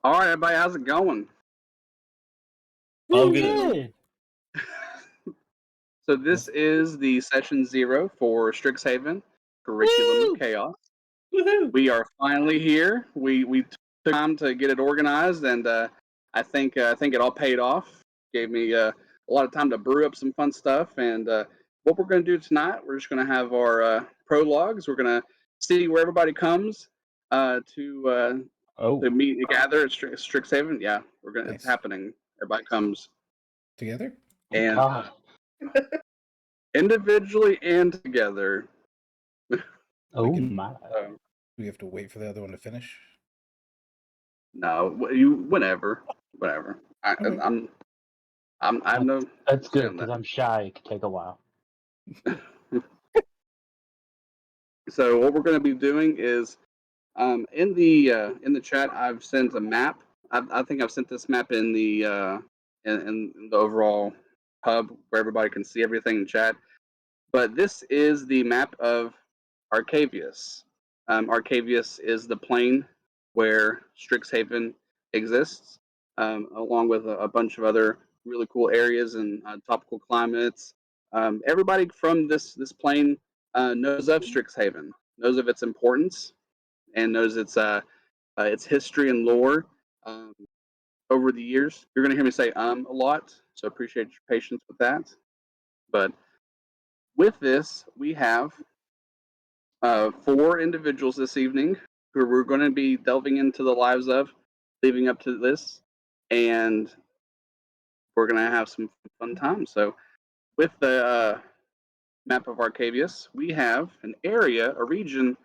All right, everybody, how's it going? All Doing good. good. So this is the session 0 for Strixhaven Curriculum of Woo! Chaos. Woohoo! We are finally here. We took time to get it organized, and I think it all paid off. Gave me a lot of time to brew up some fun stuff. And what we're going to do tonight, we're just going to have our prologues. We're going to see where everybody comes to Oh, meet and gather at Strixhaven. Yeah, it's Nice. happening. Everybody comes Together? oh and God. individually and together. Oh Like, my. So, we have to wait for the other one to finish? no, you whatever. I, Okay. I have That, no that's say good on because that. I'm shy. It could take a while. So what we're going to be doing is in the chat I've sent a map. I think I've sent this map in in the overall hub where everybody can see everything in chat. But this is the map of Arcavius. Arcavius is the plane where Strixhaven exists, along with a bunch of other really cool areas and topical climates. Everybody from this plane knows of Strixhaven, knows of its importance, and knows its history and lore over the years. You're going to hear me say a lot, so appreciate your patience with that. But with this, we have four individuals this evening who we're going to be delving into the lives of leading up to this, and we're going to have some fun times. So, with the map of Arcavius, we have an area, a region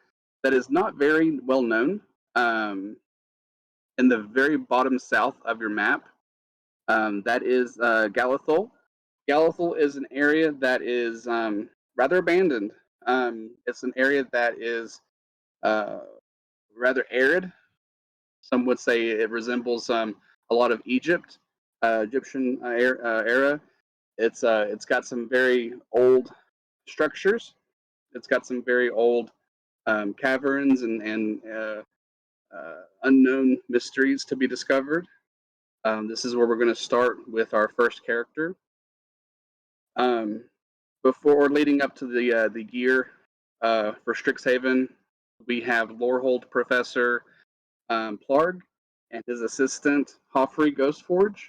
that is not very well known. In the very bottom south of your map, that is Galithol. Galithol is an area that is rather abandoned. It's an area that is uh, rather arid. Some would say it resembles a lot of Egyptian era. It's got some very old structures. It's got some very old caverns and unknown mysteries to be discovered. This is where we're going to start with our first character. Um, Before leading up to the gear for Strixhaven, we have Lorehold Professor Plarg and his assistant Hoffrey Ghostforge.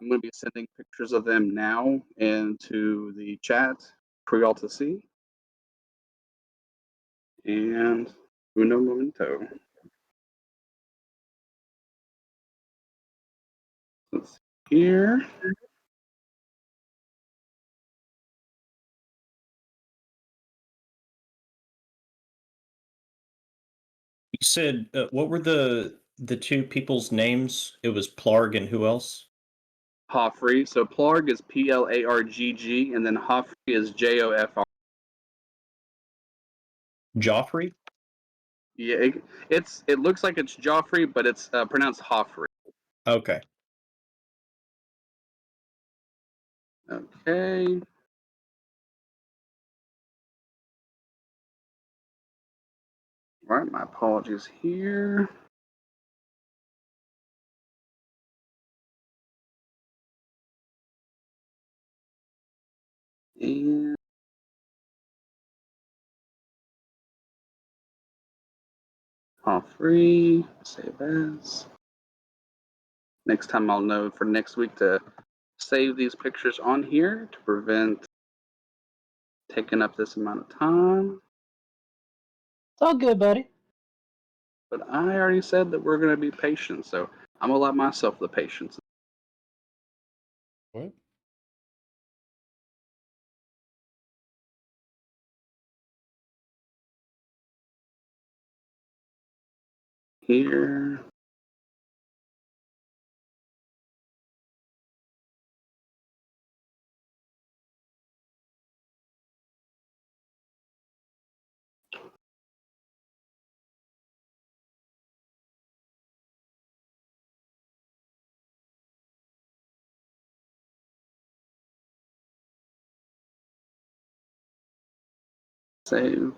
I'm going to be sending pictures of them now into the chat for y'all to see. And uno momento. Let's see here. You said what were the two people's names? It was Plarg and who else? Hoffrey. So Plarg is Plargg, and then Hoffrey is Jofr. Joffrey? Yeah, it looks like it's Joffrey, but it's pronounced Hoffrey. Okay. Okay. All right, my apologies here. And Hoffrey, save as. Next time I'll know for next week to save these pictures on here to prevent taking up this amount of time. It's all good, buddy. But I already said that we're going to be patient, so I'm going to allow myself the patience. What? Here. Save.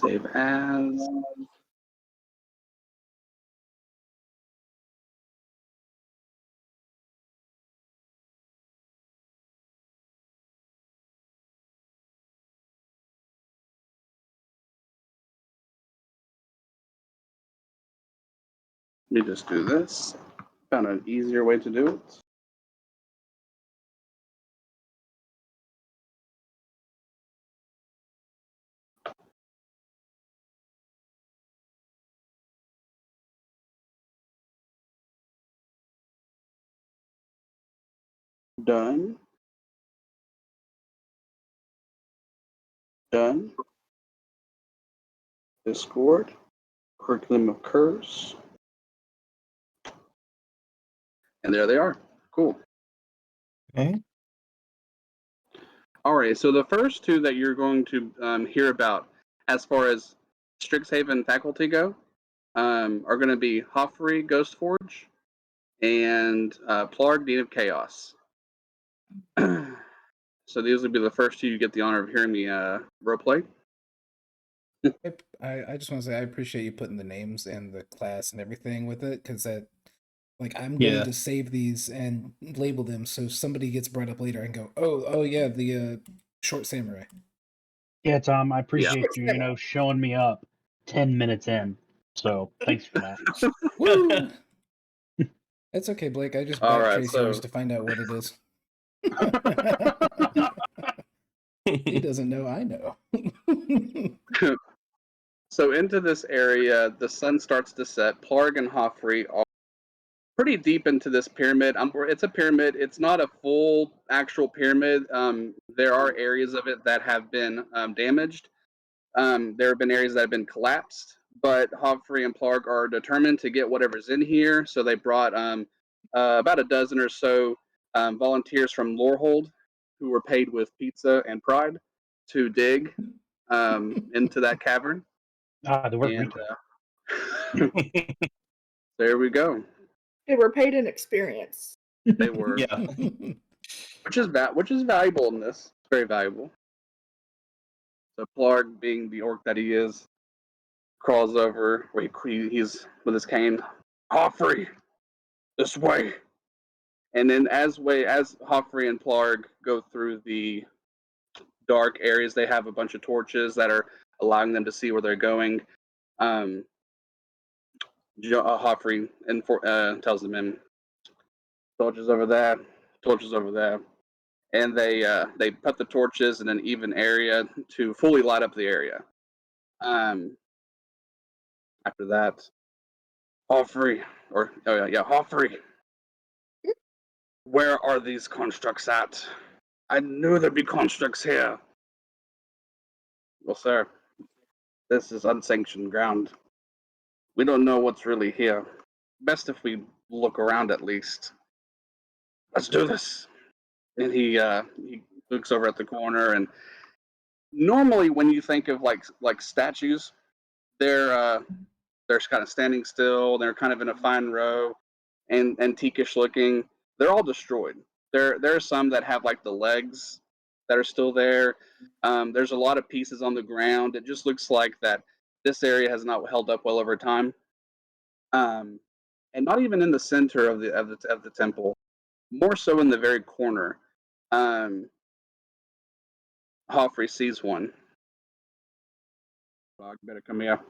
Save as. Let me just do this. Found an easier way to do it. Done. Done. Discord. Curriculum of Curse. And there they are. Cool. Okay. All right. So the first two that you're going to hear about, as far as Strixhaven faculty go, are going to be Hoffrey, Ghostforge, and Plarg, Dean of Chaos. So these would be the first two you get the honor of hearing me roleplay. I just want to say I appreciate you putting the names and the class and everything with it, because that, like, I'm Yeah. going to save these and label them so somebody gets brought up later and go, oh yeah, the short samurai. Yeah, Tom, I appreciate you, showing me up 10 minutes in. So thanks for that. Woo! That's okay, Blake. I just All right, backtrace yours so- to find out what it is. He doesn't know. I know. So into this area, the sun starts to set. Plarg and Hoffrey are pretty deep into this pyramid. It's a pyramid. It's not a full actual pyramid. There are areas of it that have been damaged. There have been areas that have been collapsed, but Hoffrey and Plarg are determined to get whatever's in here. So they brought about a dozen or so volunteers from Lorehold, who were paid with pizza and pride, to dig into that cavern. The word And retail. there we go. They were paid in experience. They were, Yeah. which is valuable in this. Very valuable. So Plarg, being the orc that he is, crawls over. He's with his cane. Hoffrey, this way. And then as Hoffrey and Plarg go through the dark areas, they have a bunch of torches that are allowing them to see where they're going. Hoffrey tells them, in torches over there, and they put the torches in an even area to fully light up the area. After that, Hoffrey, Hoffrey, where are these constructs at? I knew there'd be constructs here. Well, sir, this is unsanctioned ground. We don't know what's really here. Best if we look around at least. Let's do this. And he looks over at the corner, and normally when you think of like statues, they're kind of standing still. They're kind of in a fine row, and antiquish looking. They're all destroyed. There are some that have like the legs that are still there. There's a lot of pieces on the ground. It just looks like that this area has not held up well over time. And not even in the center of the temple, more so in the very corner. Hoffrey sees one. Dog, better come here.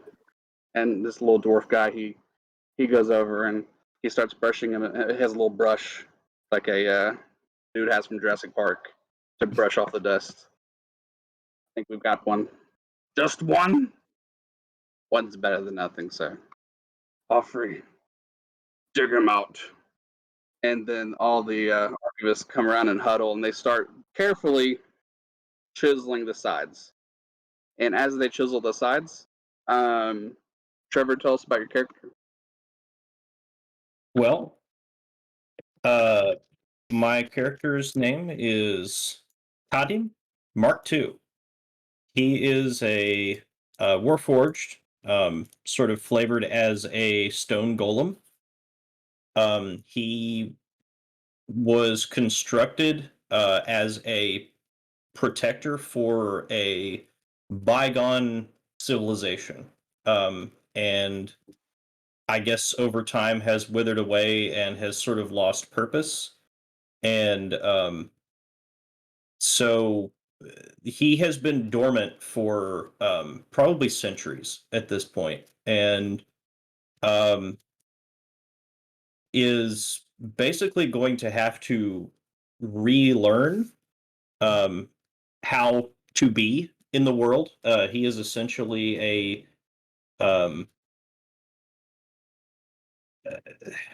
And this little dwarf guy, he goes over and he starts brushing him. He has a little brush, like a dude has from Jurassic Park, to brush off the dust. I think we've got one. Just one? One's better than nothing, sir. Hoffrey, dig him out. And then all the archivists come around and huddle, and they start carefully chiseling the sides. And as they chisel the sides, Trevor, tell us about your character. Well, my character's name is Kadim Mark II. He is a Warforged, sort of flavored as a stone golem. He was constructed as a protector for a bygone civilization, and I guess over time has withered away and has sort of lost purpose. And so he has been dormant for probably centuries at this point, and um, is basically going to have to relearn um, how to be in the world. He is essentially um,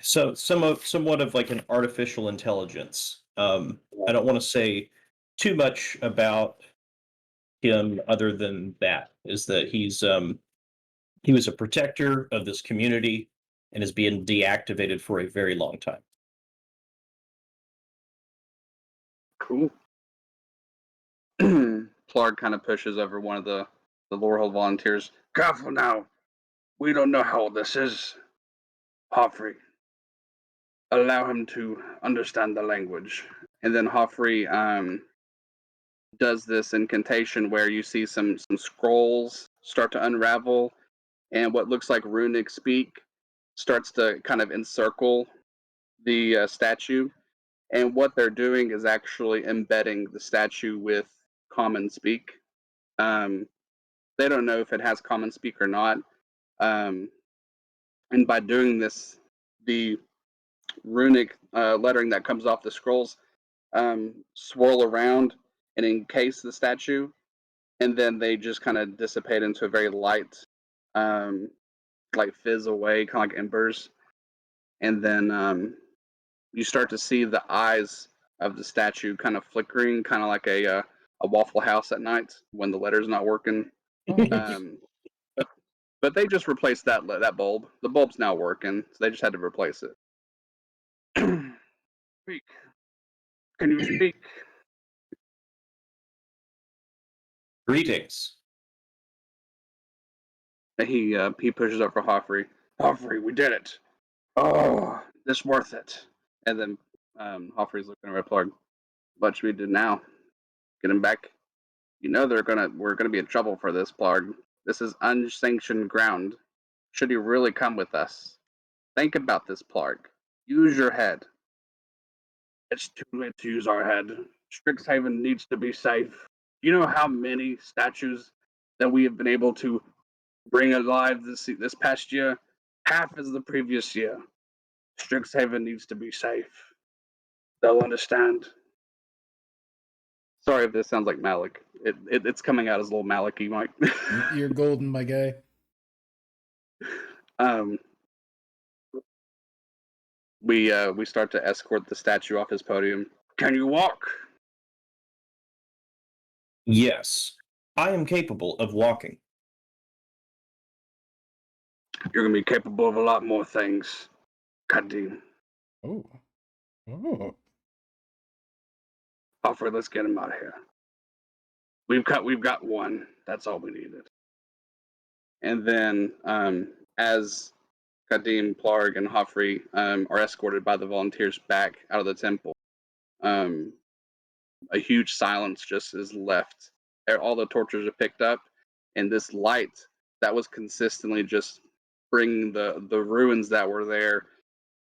somewhat of like an artificial intelligence. I don't want to say too much about him other than that is that he was a protector of this community and is being deactivated for a very long time. Cool. Plarg kind of pushes over one of the Lorehold volunteers. Careful now. We don't know how old this is. Hoffrey. Allow him to understand the language. And then Hoffrey does this incantation where you see some scrolls start to unravel, and what looks like runic speak starts to kind of encircle the statue. And what they're doing is actually embedding the statue with common speak. They don't know if it has common speak or not. And by doing this, the runic lettering that comes off the scrolls swirl around and encase the statue, and then they just kind of dissipate into a very light, like fizz away, kind of like embers. And then you start to see the eyes of the statue kind of flickering, kind of like a Waffle House at night when the letter's not working. Um, but they just replaced that bulb. The bulb's now working, so they just had to replace it. Speak. Can you speak? Greetings. He pushes up for Hoffrey. Hoffrey, we did it. Oh, this worth it. And then Hoffrey's looking at Plarg. What should we do now? Get him back? You know we're gonna be in trouble for this, Plarg. This is unsanctioned ground. Should he really come with us? Think about this, Plarg. Use your head. It's too late to use our head. Strixhaven needs to be safe. You know how many statues that we have been able to bring alive this past year? Half as the previous year. Strixhaven needs to be safe. They'll understand. Sorry if this sounds like Malik. It's coming out as a little Malik-y, Mike. You're golden, my guy. We start to escort the statue off his podium. Can you walk? Yes, I am capable of walking. You're gonna be capable of a lot more things, Kadim. Oh. Oh. Alfred, let's get him out of here. We've got one. That's all we needed. And then as Kadim, Plarg, and Hoffrey are escorted by the volunteers back out of the temple, a huge silence just is left. All the torches are picked up, and this light that was consistently just bringing the ruins that were there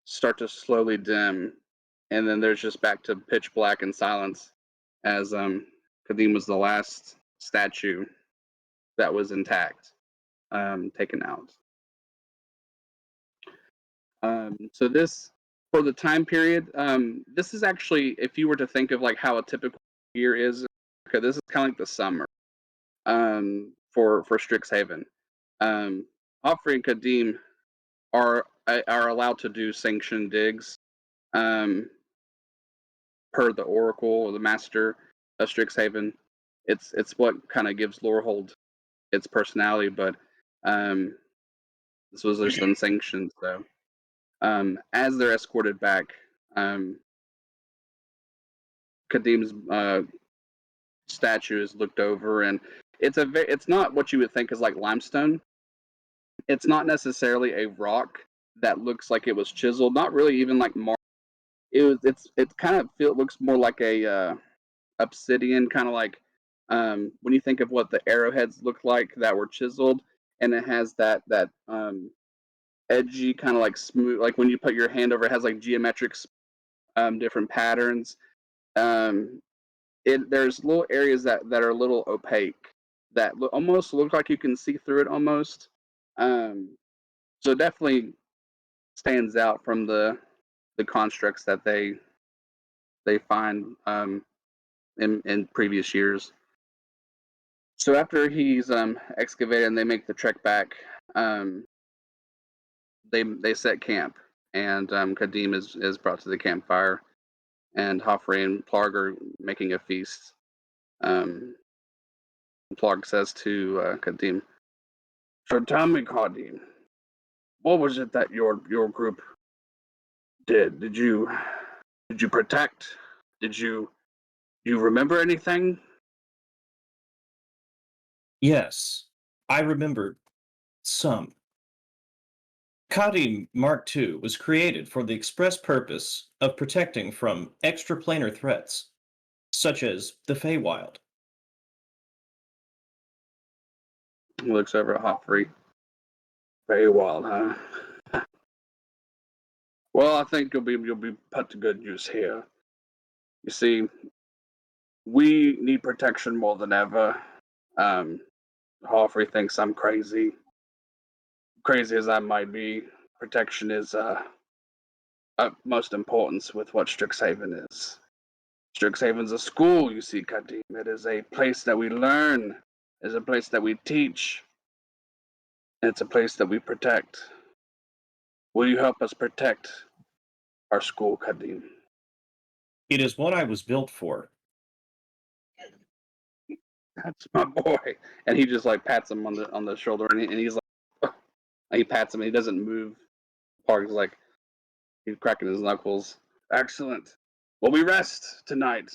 start to slowly dim, and then there's just back to pitch black and silence as Kadim was the last statue that was intact, taken out. So this, for the time period, this is actually, if you were to think of like how a typical year is, okay, this is kind of like the summer for Strixhaven. Hoffrey and Kadim are allowed to do sanctioned digs per the Oracle or the Master of Strixhaven. It's what kind of gives Lorehold its personality, but this was just unsanctioned. So as they're escorted back, Kadim's statue is looked over, and it's not what you would think is like limestone. It's not necessarily a rock that looks like it was chiseled. Not really even like marble. It kind of looks more like a obsidian, kind of like when you think of what the arrowheads look like that were chiseled, and it has that edgy kind of like smooth, like when you put your hand over, it has like geometric different patterns. There's little areas that are a little opaque that almost look like you can see through it almost. So it definitely stands out from the constructs that they find in previous years. So after he's excavated and they make the trek back, they set camp, and Kadim is brought to the campfire, and Joffrey and Plarg are making a feast. Plarg says to Kadim, "So tell me, Kadim, what was it that your group did? Did you protect? Did you remember anything?" Yes, I remembered some. Kadim Mark II was created for the express purpose of protecting from extraplanar threats, such as the Feywild. He looks over at Joffrey. Feywild, huh? Well, I think you'll be put to good use here. You see, we need protection more than ever. Joffrey thinks I'm crazy. Crazy as I might be, protection is utmost importance with what Strixhaven is. Strixhaven's a school, you see, Kadim. It is a place that we learn. It's a place that we teach. It's a place that we protect. Will you help us protect our school, Kadim? It is what I was built for. That's my boy. And he just like pats him on the shoulder, and he's like, he pats him, and he doesn't move. Park's like, he's cracking his knuckles. Excellent. Well, we rest tonight.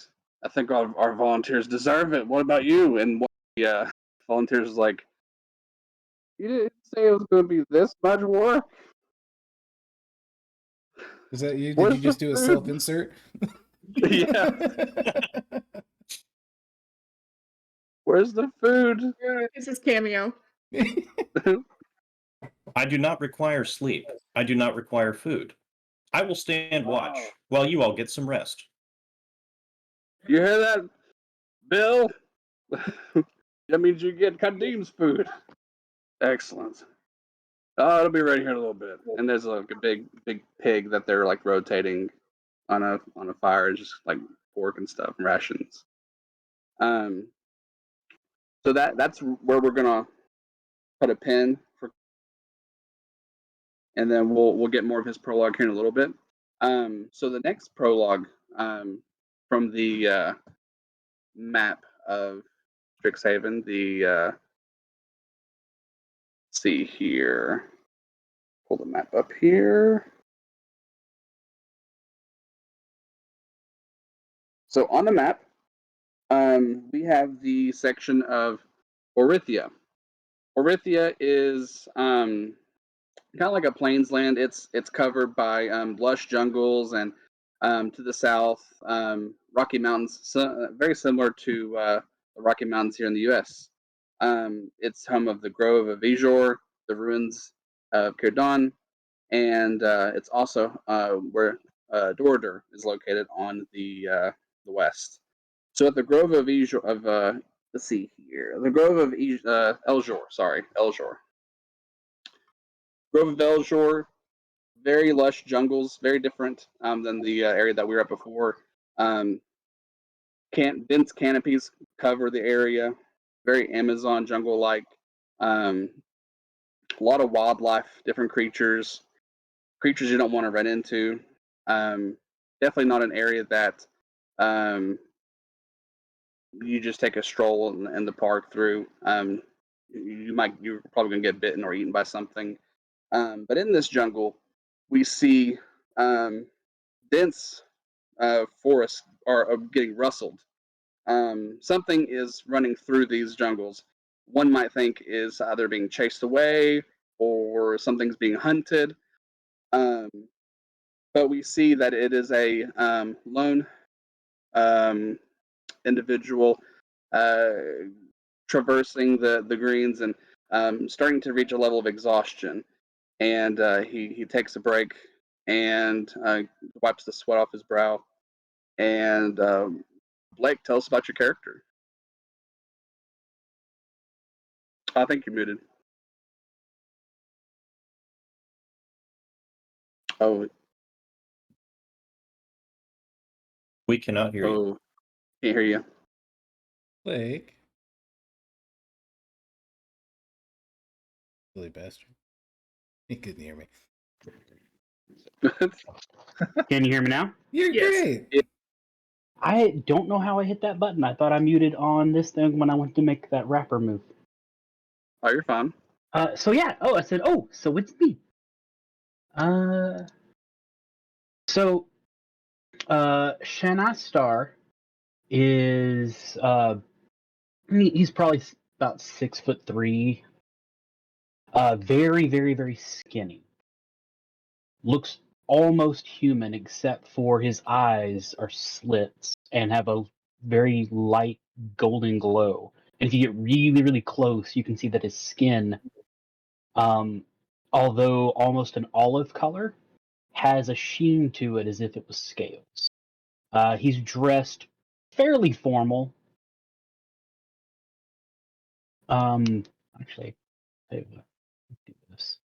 I think our volunteers deserve it. What about you? And one of the volunteers is like, you didn't say it was going to be this much work. Is that you? Did Where's you just the do a food? self-insert? Yeah. Where's the food? This is cameo. I do not require sleep. I do not require food. I will stand watch while you all get some rest. You hear that, Bill? That means you get Kadim's food. Excellent. Oh, it'll be right here in a little bit. And there's like a big pig that they're like rotating on a fire, just like pork and stuff, rations. So that's where we're gonna put a pin for, and then we'll get more of his prologue here in a little bit. So the next prologue from the map of Strixhaven, the see here, pull the map up here. So on the map, we have the section of Orithia. Orithia is kind of like a plains land. It's covered by lush jungles, and to the south, Rocky Mountains, so, very similar to the Rocky Mountains here in the U.S. It's home of the Grove of Vizor, the ruins of Círdan, and it's also where Dorador is located on the west. So at the Grove of let's see here, the Grove of Eljor, sorry, Eljor. Grove of Eljor, very lush jungles, very different than the area that we were at before. Dense canopies cover the area, very Amazon jungle-like. A lot of wildlife, different creatures you don't want to run into. Definitely not an area that you just take a stroll in the park through. You're probably gonna get bitten or eaten by something. But in this jungle, we see dense forests are getting rustled. Something is running through these jungles. One might think is either being chased away or something's being hunted. But we see that it is a lone individual traversing the greens and starting to reach a level of exhaustion. And he takes a break and wipes the sweat off his brow. And Blake, tell us about your character. I think you're muted. Oh, We cannot hear you. oh, can't hear you. Blake. Silly bastard. He couldn't hear me. Can you hear me now? You're Yes. great. I don't know how I hit that button. I thought I muted on this thing when I went to make that rapper move. Oh, you're fine. So yeah. Oh, I said, oh, so it's me. Shanastar is he's probably about 6'3". Very, very, very skinny. Looks almost human, except for his eyes are slits and have a very light golden glow. And if you get really, really close, you can see that his skin, although almost an olive color, has a sheen to it as if it was scales. He's dressed fairly formal. Actually, I do this.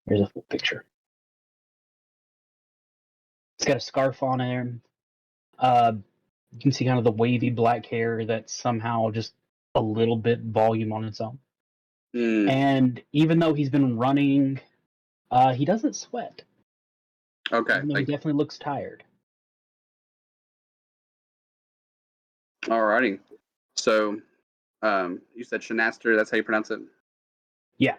Here's a full picture. It's got a scarf on him. You can see kind of the wavy black hair that's somehow just a little bit volume on its own. Mm, And even though he's been running, he doesn't sweat. okay, Even though he definitely looks tired. alrighty. So, you said Shanaster. That's how you pronounce it. Yeah.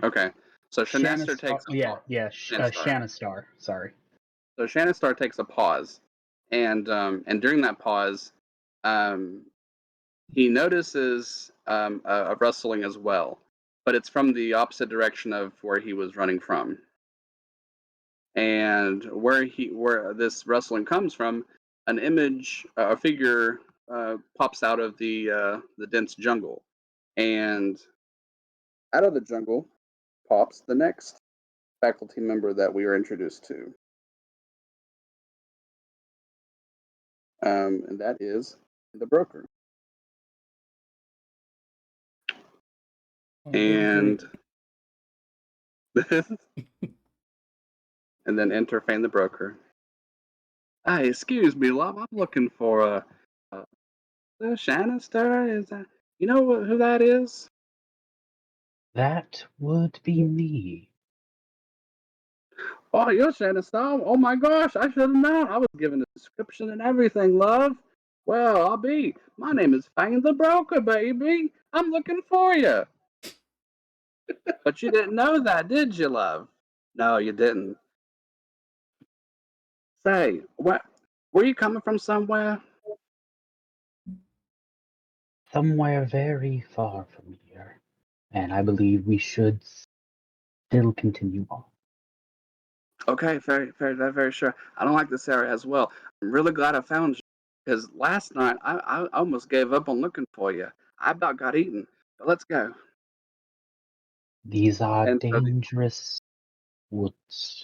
Okay. So Shanaster takes a pause. Shanastar. Sorry. So Shanastar takes a pause, and during that pause, he notices a rustling as well, but it's from the opposite direction of where he was running from. And where this rustling comes from, an image, a figure pops out of the dense jungle, and out of the jungle pops the next faculty member that we are introduced to. And that is the broker. Oh, And and then enter Fane the broker. Hey, excuse me, love. I'm looking for the Shannister. Is that you know who that is? That would be me. Oh, you're Shannister. Oh my gosh, I should have known. I was given a description and everything, love. Well, I'll be. My name is Fane the broker, baby. I'm looking for you. But you didn't know that, did you, love? No, you didn't. Say, what? Were you coming from somewhere? Somewhere very far from here. And I believe we should still continue on. Okay, very sure. I don't like this area as well. I'm really glad I found you because last night I almost gave up on looking for you. I about got eaten. But let's go. These are And so dangerous woods.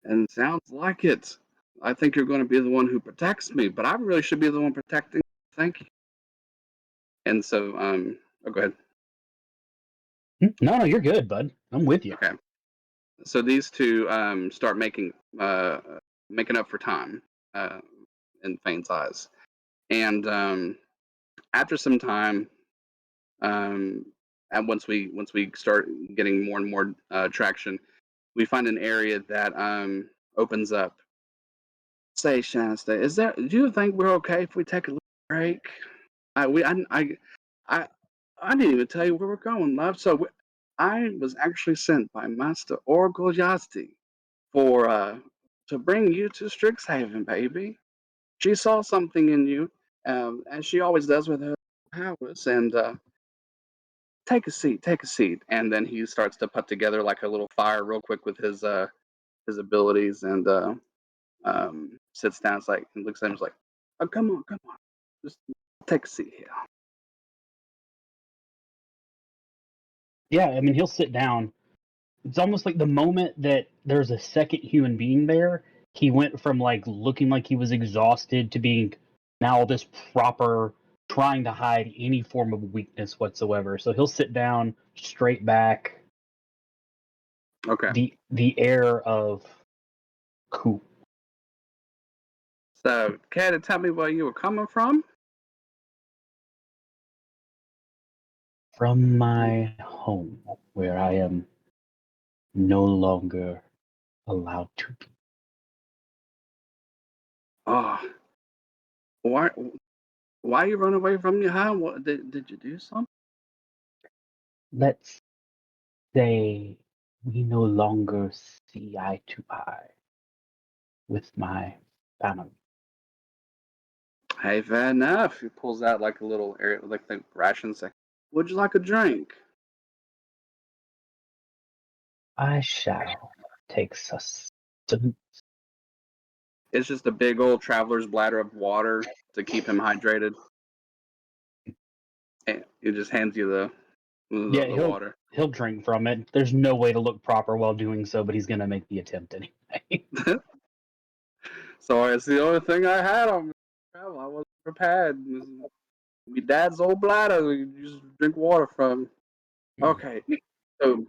and sounds like it. I think you're going to be the one who protects me, but I really should be the one protecting. Thank you. And so, oh, go ahead. No, you're good, bud. I'm with you. Okay. So these two start making up for time in Fane's eyes, and after some time, and once we start getting more and more traction, we find an area that opens up. Say, Shasta, do you think we're okay if we take a little break? I didn't even tell you where we're going, love. So I was actually sent by Master Oracle Yazdi for to bring you to Strixhaven, baby. She saw something in you, as she always does with her powers, and take a seat, take a seat. And then he starts to put together like a little fire real quick with his abilities, and sits down. It's like, and looks at him, is like, oh, come on, just take a seat here. Yeah, I mean, he'll sit down. It's almost like the moment that there's a second human being there, he went from like looking like he was exhausted to being now this proper, trying to hide any form of weakness whatsoever. So he'll sit down straight back, Okay. the air of cool. So, care to tell me where you were coming from? From my home, where I am no longer allowed to be. Oh, why you run away from your home? What did you do something? Let's say we no longer see eye to eye with my family. Hey, fair enough. He pulls out like a little area, like the rations. Like, would you like a drink? I shall take sustenance. It's just a big old traveler's bladder of water to keep him hydrated. And he just hands you the water. He'll drink from it. There's no way to look proper while doing so, but he's gonna make the attempt anyway. So it's the only thing I had on me. I wasn't prepared. My dad's old bladder. You just drink water from. Okay, so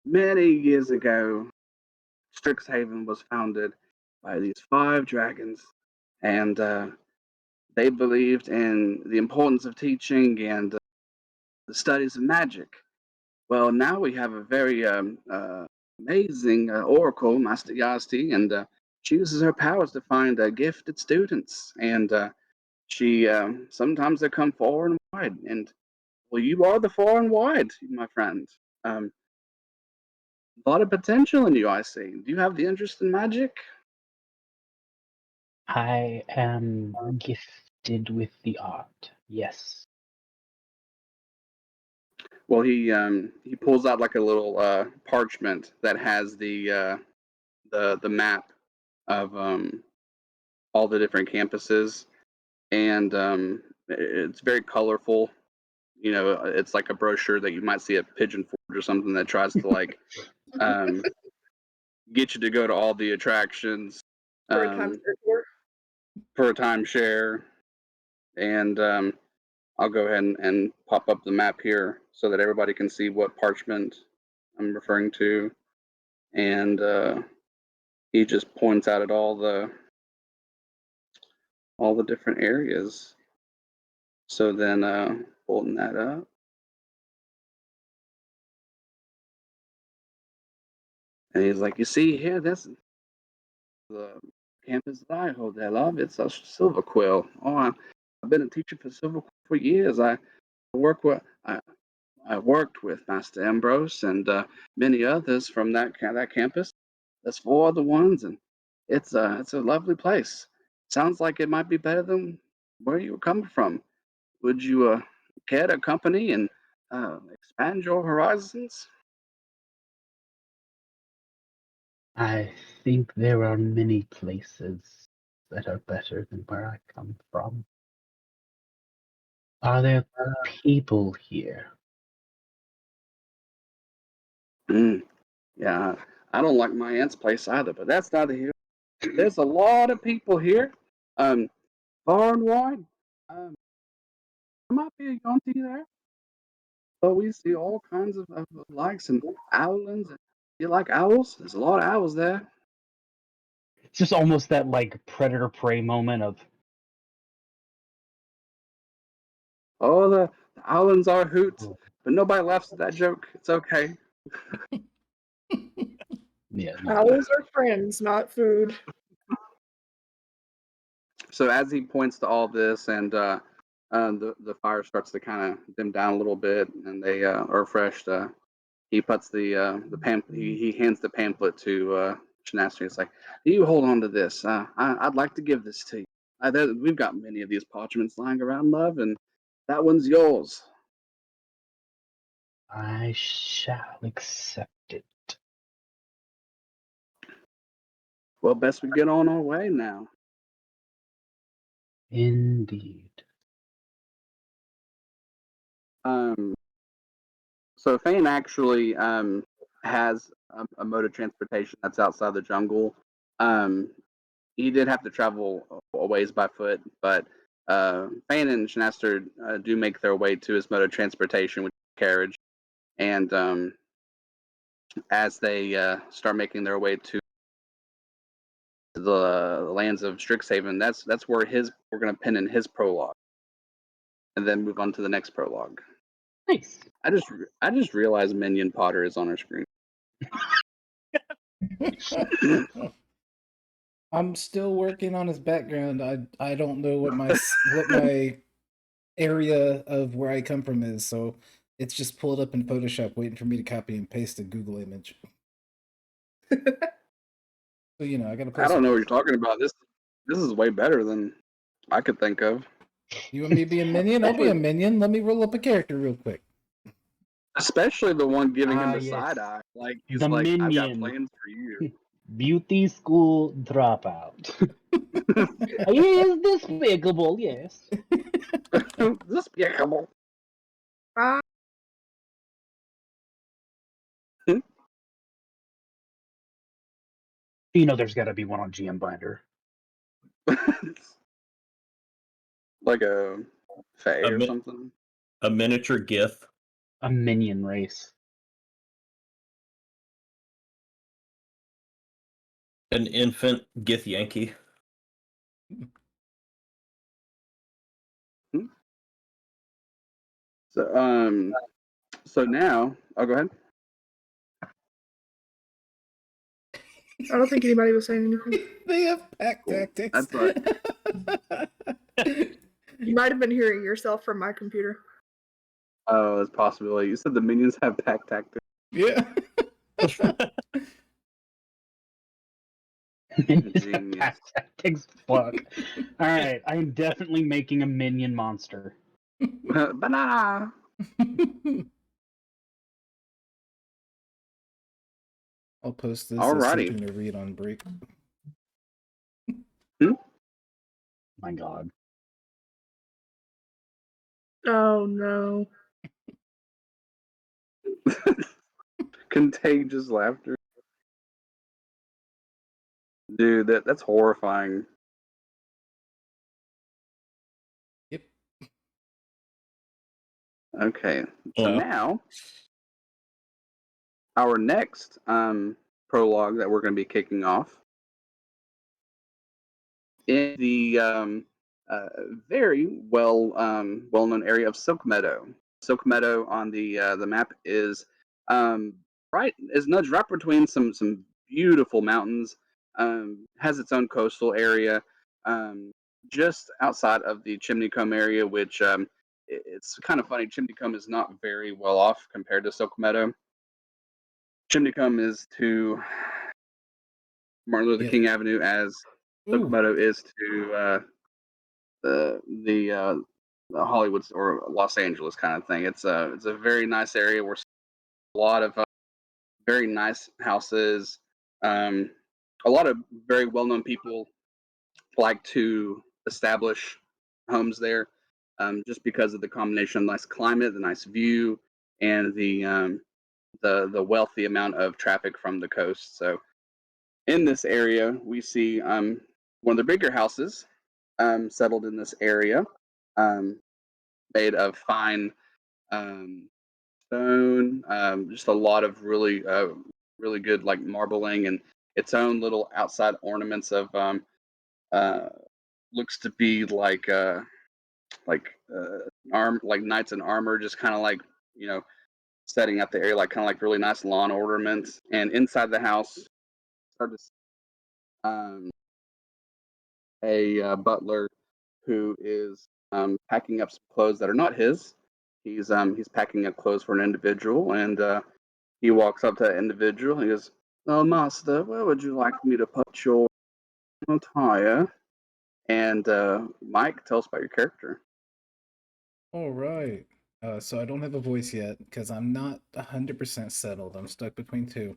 many years ago, Strixhaven was founded by these 5 dragons, and they believed in the importance of teaching and the studies of magic. Well, now we have a very amazing oracle, Master Yazdi, and she uses her powers to find gifted students. And she sometimes they come far and wide. And well, you are the far and wide, my friend. A lot of potential in you, I see. Do you have the interest in magic? I am gifted with the art. Yes. Well, he pulls out like a little parchment that has the map of all the different campuses, and it's very colorful. You know, it's like a brochure that you might see at Pigeon Forge or something that tries to like um, get you to go to all the attractions For a time tour. for a timeshare. And I'll go ahead and pop up the map here so that everybody can see what parchment I'm referring to. And he just points out at all the different areas. So then holding that up. And he's like, you see here, this is the campus that I hold that love. It's a Silver Quill. Oh, I've been a teacher for Silver Quill for years. I worked with Master Ambrose and many others from that campus. There's 4 other ones, and it's a lovely place. Sounds like it might be better than where you were coming from. Would you care to accompany and expand your horizons? I think there are many places that are better than where I come from. Are there people here? Mm, yeah, I don't like my aunt's place either, but that's neither here. There's a lot of people here, far and wide. Um, there might be a Yonti there, but we see all kinds of likes and owlins. You like owls? There's a lot of owls there. It's just almost that like predator prey moment of Oh, the owlins are hoots, but nobody laughs at that joke. It's okay. yeah. Owls are friends, not food. So as he points to all this, and the fire starts to kind of dim down a little bit, and they are refreshed. He puts the pamphlet. He hands the pamphlet to Shanastri. It's like, you hold on to this. I'd like to give this to you. We've got many of these parchments lying around, love, and that one's yours. I shall accept it. Well, best we get on our way now. Indeed. So Fane actually has a mode of transportation that's outside the jungle. He did have to travel a ways by foot, but Fane and Shanaster do make their way to his mode of transportation, which is carriage. And as they start making their way to the lands of Strixhaven, that's where we're going to pin in his prologue, and then move on to the next prologue. Nice. I just realized Minion Potter is on our screen. I'm still working on his background. I don't know what my area of where I come from is, so it's just pulled up in Photoshop, waiting for me to copy and paste a Google image. So I gotta. I don't know what you're talking about. This is way better than I could think of. You want me to be a minion? I'll be a minion. Let me roll up a character real quick. Especially the one giving him the yes. side eye. Like he's The like, I've got minion. plans for you. Beauty school dropout. He is despicable, yes. Despicable. Ah, There's got to be one on GM Binder. Like a fae A or mi- something. A miniature Gith. A minion race. An infant Gith Yankee. So now, oh, go ahead. I don't think anybody was saying anything. They have pack Cool. tactics. That's right. You might have been hearing yourself from my computer. Oh, it's possible. You said the minions have pack tactics. Yeah. Genius. Tactics, fuck. Alright, I am definitely making a minion monster. Banana. I'll post this Alrighty. as something to read on break. My god. Oh no. Contagious laughter. Dude, that's horrifying. Yep. Okay. So Well. now our next prologue that we're going to be kicking off in the very well-known area of Silk Meadow. Silk Meadow on the map is nudged right between some beautiful mountains. Has its own coastal area, just outside of the Chimneycombe area, which it's kind of funny. Chimneycombe is not very well off compared to Silk Meadow. Chimneycombe is to Martin Luther King Avenue as Silk Meadow is to the Hollywood or Los Angeles kind of thing. It's a very nice area where a lot of very nice houses. A lot of very well-known people like to establish homes there, just because of the combination of nice climate, the nice view, and the wealthy amount of traffic from the coast. So in this area, we see one of the bigger houses settled in this area, made of fine stone, just a lot of really good like marbling and its own little outside ornaments of looks to be like knights in armor, just kind of like setting up the area like kind of like really nice lawn ornaments. And inside the house, start to see, a butler who is packing up some clothes that are not his. He's packing up clothes for an individual, and he walks up to that individual. He goes, "Oh, master, where would you like me to put your attire?" And Mike, tell us about your character. All right. So I don't have a voice yet because I'm not 100% settled. I'm stuck between two.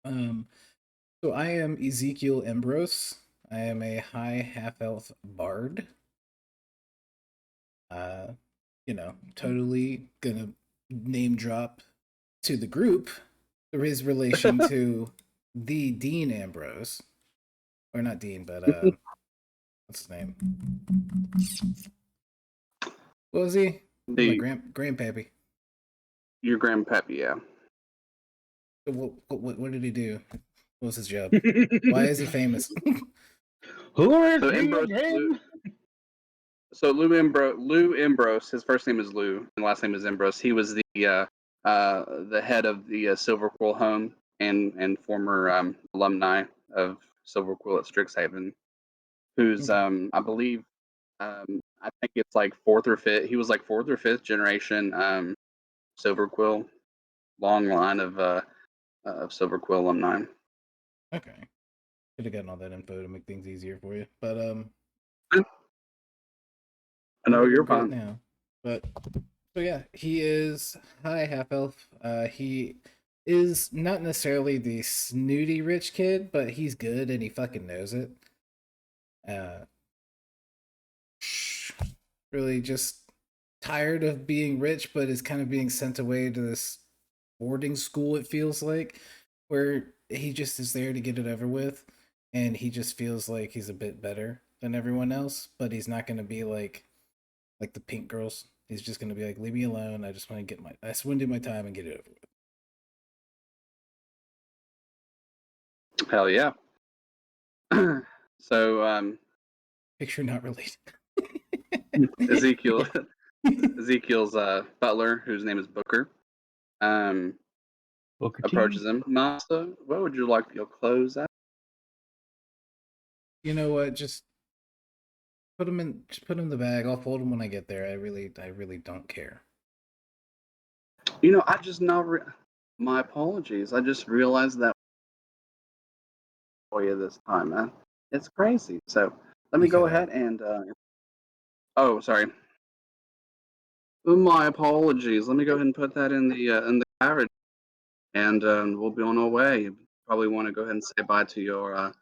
So I am Ezekiel Ambrose. I am a high half elf bard. Totally gonna name drop to the group his relation to the Dean Ambrose, or not Dean, but what's his name? What was he? My grandpappy. Your grandpappy, yeah. What did he do? What was his job? Why is he famous? Who are So you Ambrose, again? So Lou Ambrose, his first name is Lou, and last name is Ambrose. He was the head of the Silver Quill home and former alumni of Silver Quill at Strixhaven, who's Okay. I believe I think it's like fourth or fifth generation Silver Quill, long line of Silver Quill alumni. Okay. Could have gotten all that info to make things easier for you, but I know you're good fine. now. But so yeah, he is high half elf. He is not necessarily the snooty rich kid, but he's good and he fucking knows it. Really just tired of being rich, but is kind of being sent away to this boarding school, it feels like, where he just is there to get it over with, and he just feels like he's a bit better than everyone else, but he's not going to be like the pink girls. He's just going to be like, leave me alone. I just want to do my time and get it over with. Hell yeah. So Picture not related. Ezekiel's butler, whose name is Booker, Booker T. approaches him. Master, where would you like your clothes at? You know what? Just put them in the bag. I'll fold them when I get there. I really don't care. You know, I just now. My apologies. I just realized that for you this time, man. It's crazy. So let me You go cut out. ahead and. Oh, sorry. My apologies. Let me go ahead and put that in the carriage, and we'll be on our way. You probably want to go ahead and say bye to your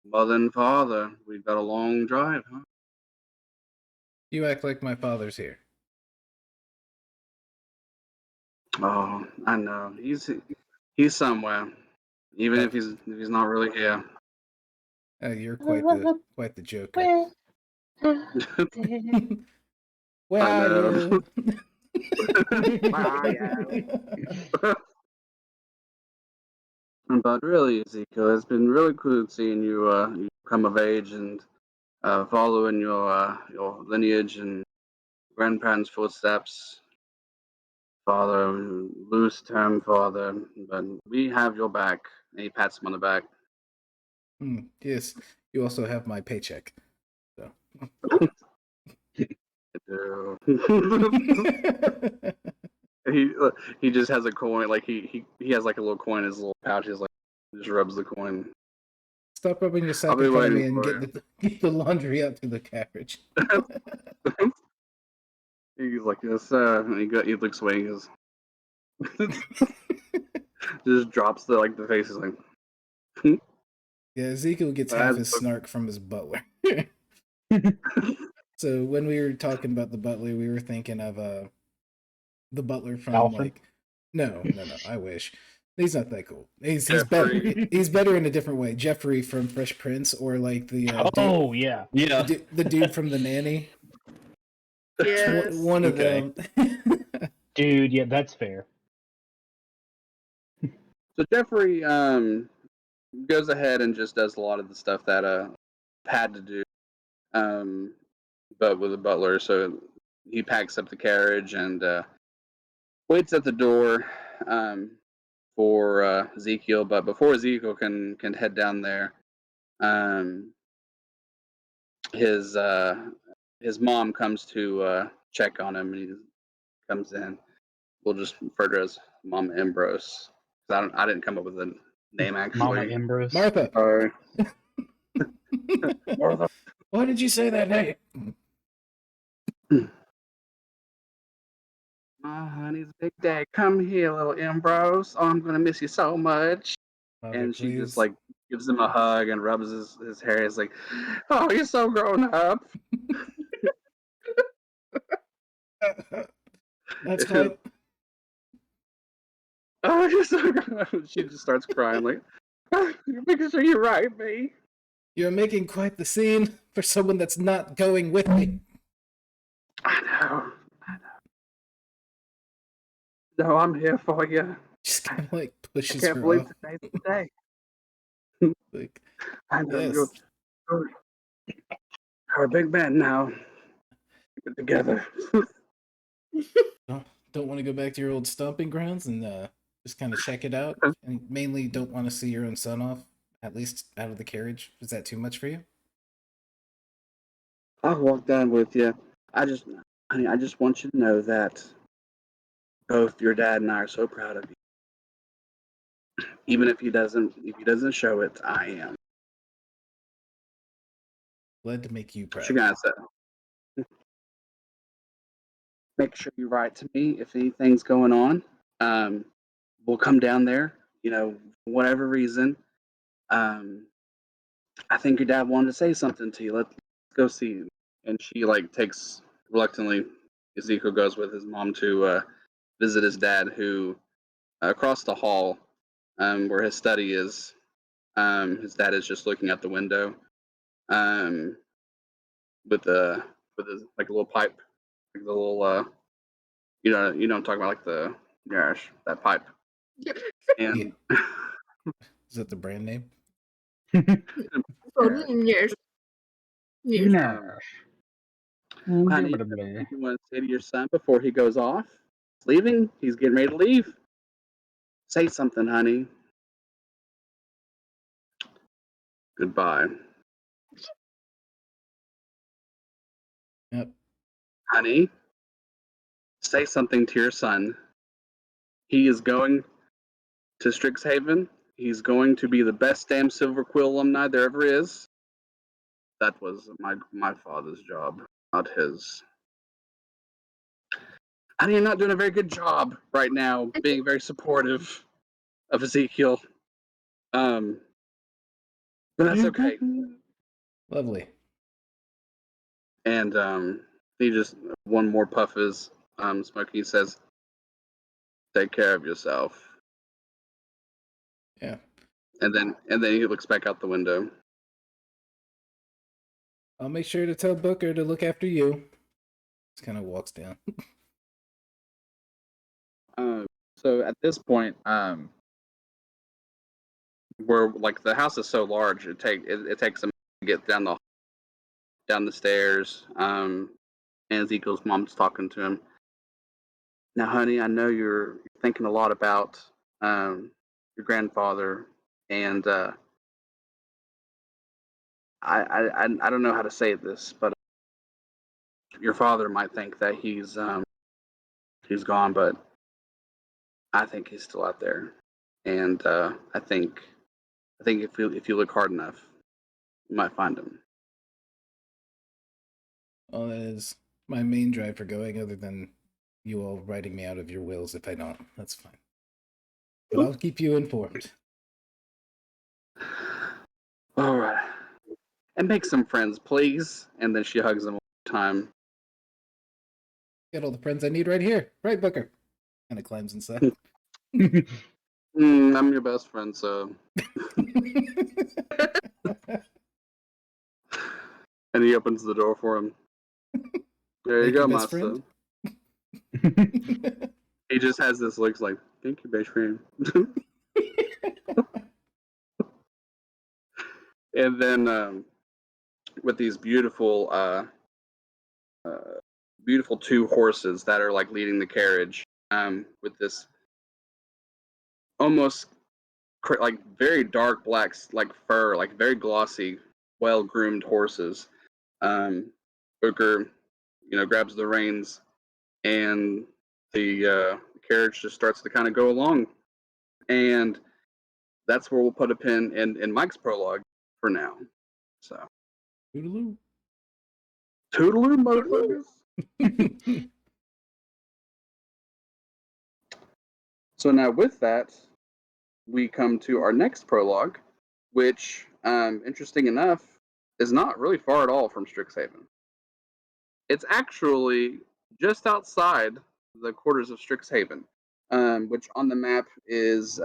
mother and father. We've got a long drive, huh? You act like my father's here. Oh, I know. He's somewhere, even if he's not really here. You're quite the joker. Where I are know. you? Where are you? But really, Ezekiel, it's been really cool seeing you come of age and following your lineage and grandparents' footsteps. Father, loose term father, but we have your back. And he pats him on the back. Yes, you also have my paycheck. So. He just has a coin, like he has like a little coin in his little pouch. He's like just rubs the coin. Stop rubbing your sack I'll be in front of me waiting and for get the laundry out to the carriage. He's like, yes, sir. And he looks away and goes, just drops the face. He's like, Yeah, Ezekiel gets half his snark from his butler. So when we were talking about the butler, we were thinking of the butler from Alfred? No, I wish. He's not that cool. He's better. He's better in a different way. Jeffrey from Fresh Prince, or like the yeah, the dude from The Nanny. Yes. One of them. Dude, yeah, that's fair. So Jeffrey goes ahead and just does a lot of the stuff that had to do, but with a butler. So he packs up the carriage and waits at the door for Ezekiel. But before Ezekiel can head down there, his mom comes to check on him, and he comes in. We'll just refer to her as Mama Ambrose. I didn't come up with a name actually. Mama Ambrose. Martha. Sorry. Martha. Why did you say that name? My honey's big day. Come here, little Ambrose. Oh, I'm gonna miss you so much. Mother, And she just please. like gives him a hug and rubs his hair. It's like, oh, you're so grown up. That's quite. Oh, you're so grown up. She just starts crying like, you're making sure you right me. You're making quite the scene for someone that's not going with me. I know. No, I'm here for you. Just kind of like I pushes can't her believe off. today's the day. Like, I know yes. you're a big man now. Keep it together. Don't want to go back to your old stomping grounds and just kind of check it out. And mainly don't want to see your own son off, at least out of the carriage. Is that too much for you? I'll walk down with you. Honey, I just want you to know that both your dad and I are so proud of you. Even if he doesn't show it, I am. Glad to make you What proud. you gonna say? Make sure you write to me if anything's going on. We'll come down there. For whatever reason. I think your dad wanted to say something to you. Let's go see him. And she like takes reluctantly. Ezekiel goes with his mom to visit his dad, who across the hall, where his study is. His dad is just looking out the window, um, with his like a little pipe, like the little I'm talking about, like the gosh, that pipe. And Is that the brand name? Oh, yes. Yes. No. Honey, is there anything you want to say to your son before he goes off? He's leaving. He's getting ready to leave. Say something, honey. Goodbye. Yep. Honey, say something to your son. He is going to Strixhaven. He's going to be the best damn Silver Quill alumni there ever is. That was my father's job, not his. Honey, you're not doing a very good job right now, being very supportive of Ezekiel. But that's okay. Lovely. And he just one more puff is Smokey says, "Take care of yourself." Yeah. And then he looks back out the window. I'll make sure to tell Booker to look after you. Just kind of walks down. So at this point, where like the house is so large, it takes them to get down the stairs. And Ezekiel's mom's talking to him. Now, honey, I know you're thinking a lot about your grandfather, and I don't know how to say this, but your father might think that he's gone, but I think he's still out there, and I think if you look hard enough, you might find him. Well, that is my main drive for going, other than you all writing me out of your wills if I don't. That's fine. But I'll keep you informed. All right, and make some friends, please. And then she hugs him one more time. Got all the friends I need right here. Right, Booker? Kind of climbs inside. I'm your best friend, so. And he opens the door for him. There you Thank you, go, best master. friend. He just has this looks like, thank you, best friend. And then with these beautiful two horses that are like leading the carriage, with this almost like very dark black like fur, like very glossy, well groomed horses. Booker, grabs the reins, and the carriage just starts to kind of go along, and that's where we'll put a pin in Mike's prologue for now. So, Toodaloo. toodaloo, motherfuckers. So now with that, we come to our next prologue, which, interesting enough, is not really far at all from Strixhaven. It's actually just outside the quarters of Strixhaven, which on the map is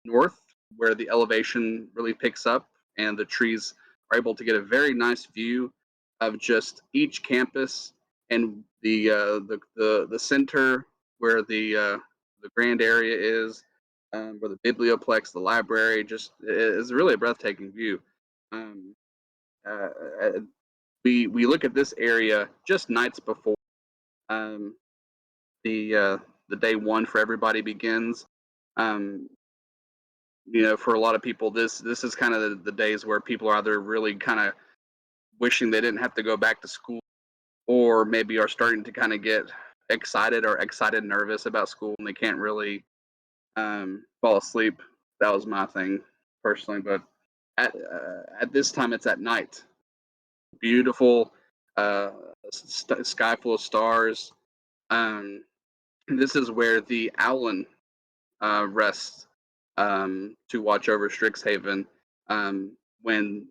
north, where the elevation really picks up, and the trees are able to get a very nice view of just each campus and the center where the grand area is, where the biblioplex, the library, just is really a breathtaking view. Um, uh, uh, we look at this area just nights before um, the day one for everybody begins. Um, for a lot of people, this is kind of the days where people are either really kind of wishing they didn't have to go back to school, or maybe are starting to kind of get excited nervous about school, and they can't really fall asleep. That was my thing personally, but at this time it's at night. Beautiful uh, sky full of stars. Um, this is where the Owlin rests to watch over Strixhaven. When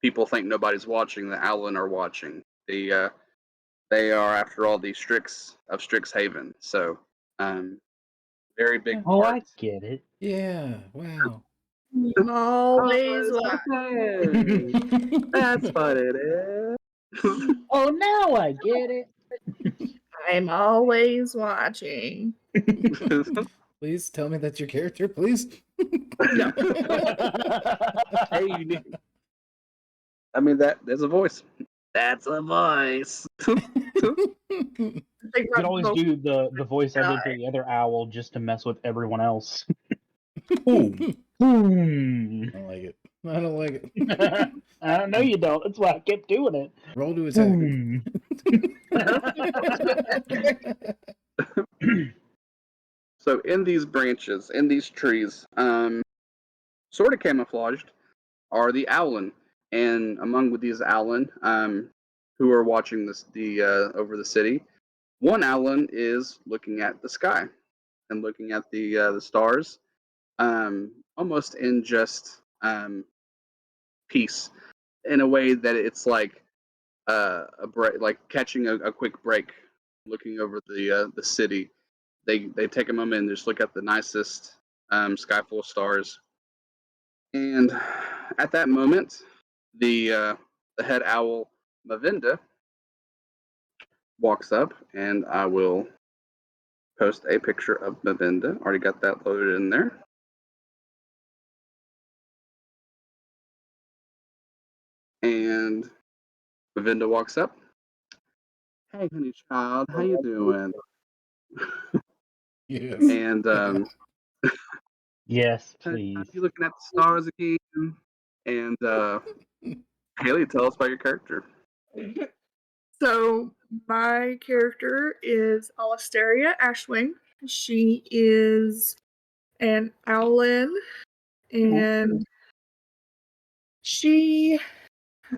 people think nobody's watching, the Owlin are watching. They are, after all, the Strix of Strixhaven. So, very big Oh, I part. get it. Yeah. Wow. I'm always Oh, watching. okay. That's what it is. Oh, now I get it. I'm always watching. Please tell me that's your character, please. No. Hey, you need. I mean, there's a voice. That's a voice. They You could always both do the voice I did die. to the other owl just to mess with everyone else. Ooh. Hmm. I don't like it. I don't like it. I know you don't. That's why I kept doing it. Roll to attack. So in these branches, in these trees, sort of camouflaged, are the Owlin, and among these Owlin, who are watching the over the city, one Owlin is looking at the sky and looking at the stars, almost in just peace, in a way that it's like a break, like catching a quick break, looking over the city. They take a moment and just look at the nicest sky full of stars. And at that moment, the head owl Mavinda walks up, and I will post a picture of Mavinda. Already got that loaded in there. And Mavinda walks up. Hey, honey child, how you doing? Yes. And Yes, "Hey, please. you looking at the stars again? And Haley, tell us about your character. So my character is Alistaria Ashwing. She is an Owlin, and she,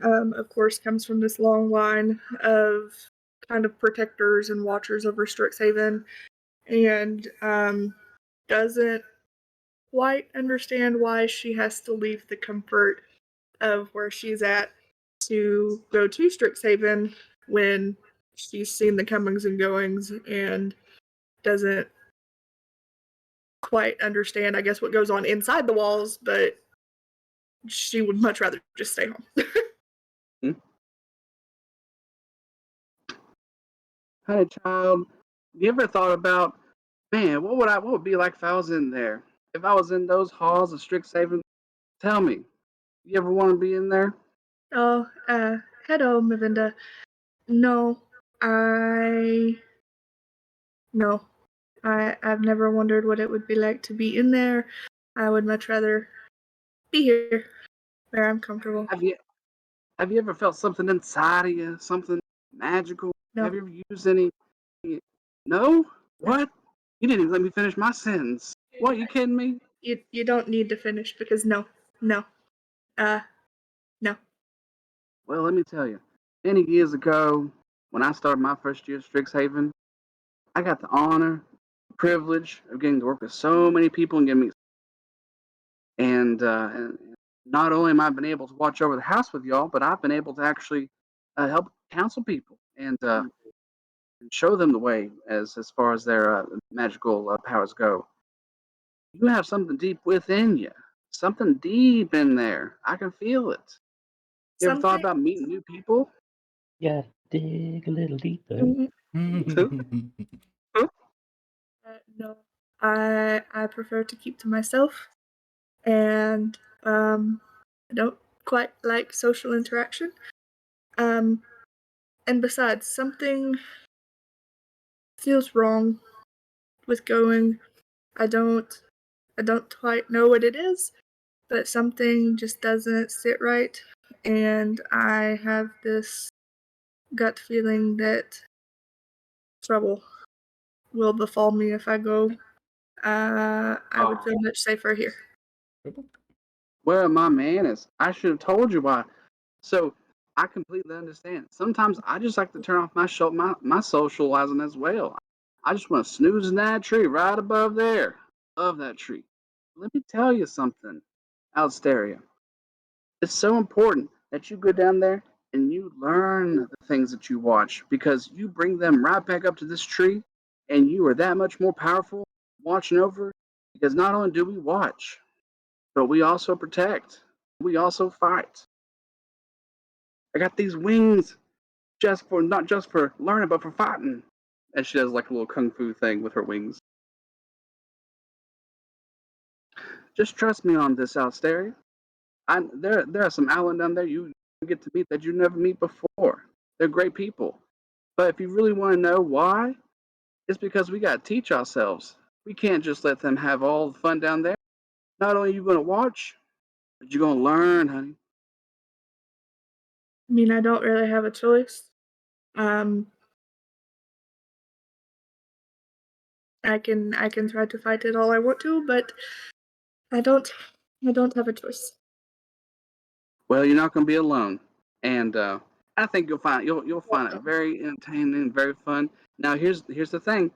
of course, comes from this long line of kind of protectors and watchers over Strixhaven, and doesn't quite understand why she has to leave the comfort of where she's at to go to Strixhaven when she's seen the comings and goings and doesn't quite understand, I guess, what goes on inside the walls, but she would much rather just stay home. Honey child, you ever thought about, man, what would be like if I was in there? If I was in those halls of Strixhaven, tell me, you ever want to be in there? Oh, hello, Mavinda. No, no. I've never wondered what it would be like to be in there. I would much rather be here, where I'm comfortable. Have you ever felt something inside of you, something magical? No. Have you ever used any? No? What? You didn't even let me finish my sentence. What? You kidding me? You don't need to finish because no. No. Well, let me tell you. Many years ago, when I started my first year at Strixhaven, I got the honor of privilege of getting to work with so many people and getting me. And not only am I been able to watch over the house with y'all, but I've been able to actually help counsel people and show them the way as far as their magical powers go. You have something deep within you, something deep in there. I can feel it. You ever thought Something. about meeting new people? Yeah, dig a little deeper. No, I prefer to keep to myself, and I don't quite like social interaction. And besides, something feels wrong with going. I don't quite know what it is, but something just doesn't sit right, and I have this gut feeling that trouble will befall me if I go. I would feel much safer here. Well, my man is. I should have told you why. So I completely understand. Sometimes I just like to turn off my socializing as well. I just want to snooze in that tree right above there. Love that tree. Let me tell you something, Alsteria. It's so important that you go down there and you learn the things that you watch because you bring them right back up to this tree and you are that much more powerful watching over because not only do we watch, but we also protect. We also fight. I got these wings just for not just for learning, but for fighting. And she does like a little kung fu thing with her wings. Just trust me on this, Alsteria. There are some Allen down there you get to meet that you never meet before. They're great people. But if you really want to know why, it's because we got to teach ourselves. We can't just let them have all the fun down there. Not only are you going to watch, but you're going to learn, honey. I mean, I don't really have a choice. I can try to fight it all I want to, but I don't have a choice. Well, you're not going to be alone, and I think you'll find it very entertaining, very fun. Now, here's the thing.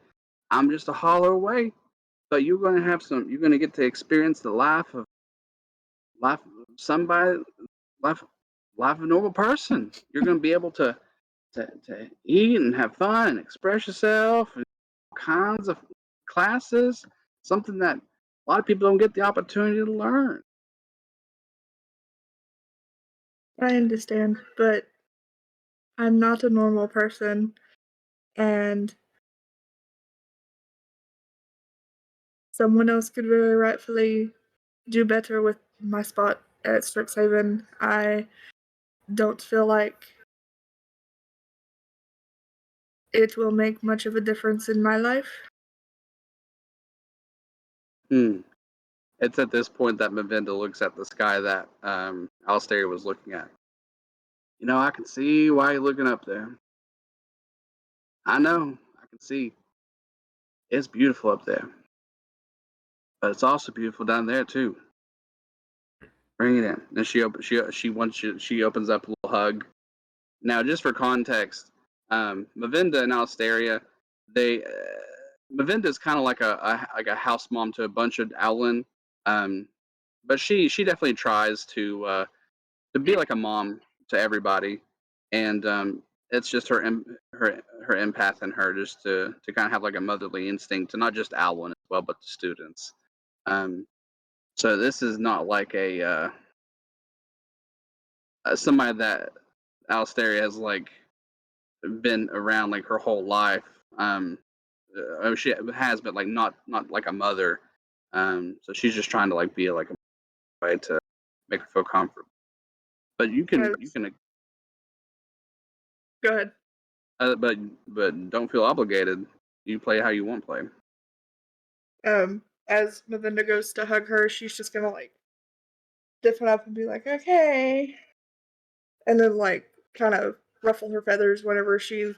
I'm just a holler away, but you're going to have some. You're going to get to experience the life of somebody, life life of a normal person. You're going to be able to eat and have fun and express yourself and all kinds of classes. Something that a lot of people don't get the opportunity to learn. I understand, but I'm not a normal person, and someone else could very rightfully do better with my spot at Strixhaven. I don't feel like it will make much of a difference in my life. It's at this point that Mavinda looks at the sky that Alistair was looking at. You know, I can see why you're looking up there. I know, I can see. It's beautiful up there. But it's also beautiful down there too. Bring it in. Then she opens up a little hug. Now, just for context, Mavinda and Alistaria, they Mavinda's kind of like a house mom to a bunch of Owlin, but she definitely tries to be like a mom to everybody, and it's just her empath in her just to kind of have like a motherly instinct to not just Alwyn as well, but the students. Um, so this is not like a somebody that Alistaria has like been around like her whole life. She has, but like not like a mother. So she's just trying to like be like a way to make her feel comfortable. But you can Go ahead. but don't feel obligated. You play how you want to play. As Mavinda goes to hug her, she's just gonna like stiffen up and be like, okay. And then like kind of ruffle her feathers whenever she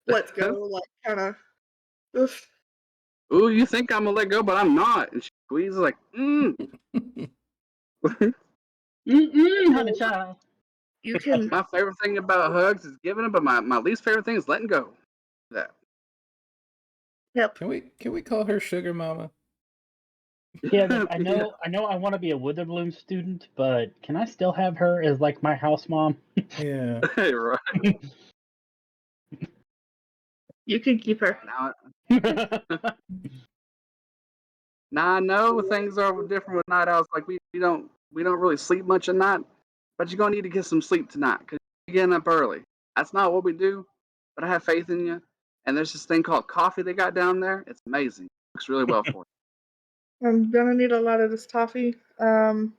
lets go, like kind of oof. Ooh, you think I'm gonna let go, but I'm not. And she squeezes like, Honey child. You can My favorite thing about hugs is giving them, but my least favorite thing is letting go. That. Yep. Can we call her Sugar Mama? Yeah, like, I know I want to be a Witherbloom student, but can I still have her as like my house mom? Yeah. Hey, right. You can keep her. Now I know things are different with night owls. Like we don't really sleep much at night, but you're gonna need to get some sleep tonight because you're getting up early. That's not what we do, but I have faith in you. And there's this thing called coffee they got down there. It's amazing. Works really well for you. I'm gonna need a lot of this toffee. Okay.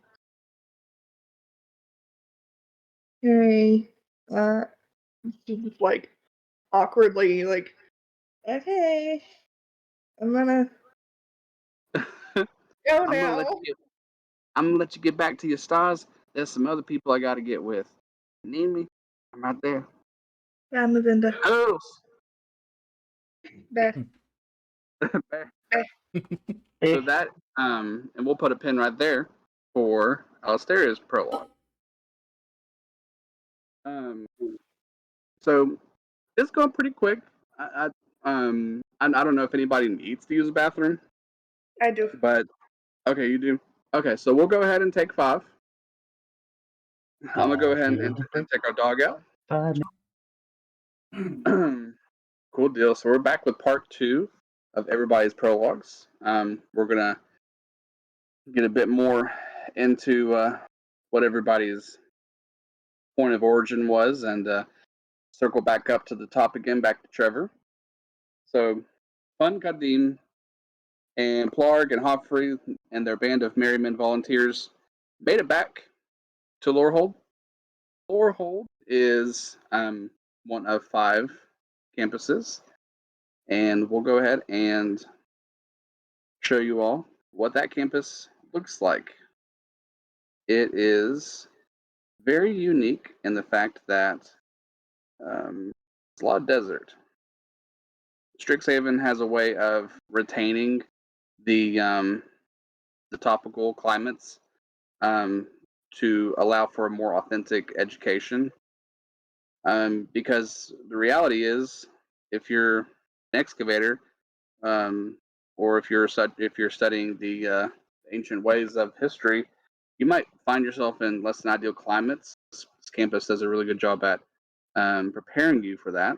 Just like awkwardly, like, okay, I'm gonna go I'm gonna let now. you get back to your stars. There's some other people I gotta get with. You need me? I'm right there. Yeah, Mavinda. Girls. There. So that and we'll put a pin right there for Alsteria's prologue. So it's going pretty quick. I don't know if anybody needs to use a bathroom, I do. but okay, you do. Okay, so we'll go ahead and take 5. I'm gonna go ahead and take our dog out. 5 Cool deal. So we're back with part 2 of everybody's prologues. We're gonna get a bit more into what everybody's point of origin was, and circle back up to the top again, back to Trevor. So, Fun Kadim and Plarg and Hofrey and their band of merrymen volunteers made it back to Lorehold. Lorehold is one of 5 campuses, and we'll go ahead and show you all what that campus looks like. It is very unique in the fact that it's a lot of desert. Strixhaven has a way of retaining the topical climates to allow for a more authentic education. Because the reality is, if you're an excavator, or if you're studying the ancient ways of history, you might find yourself in less than ideal climates. This campus does a really good job at preparing you for that.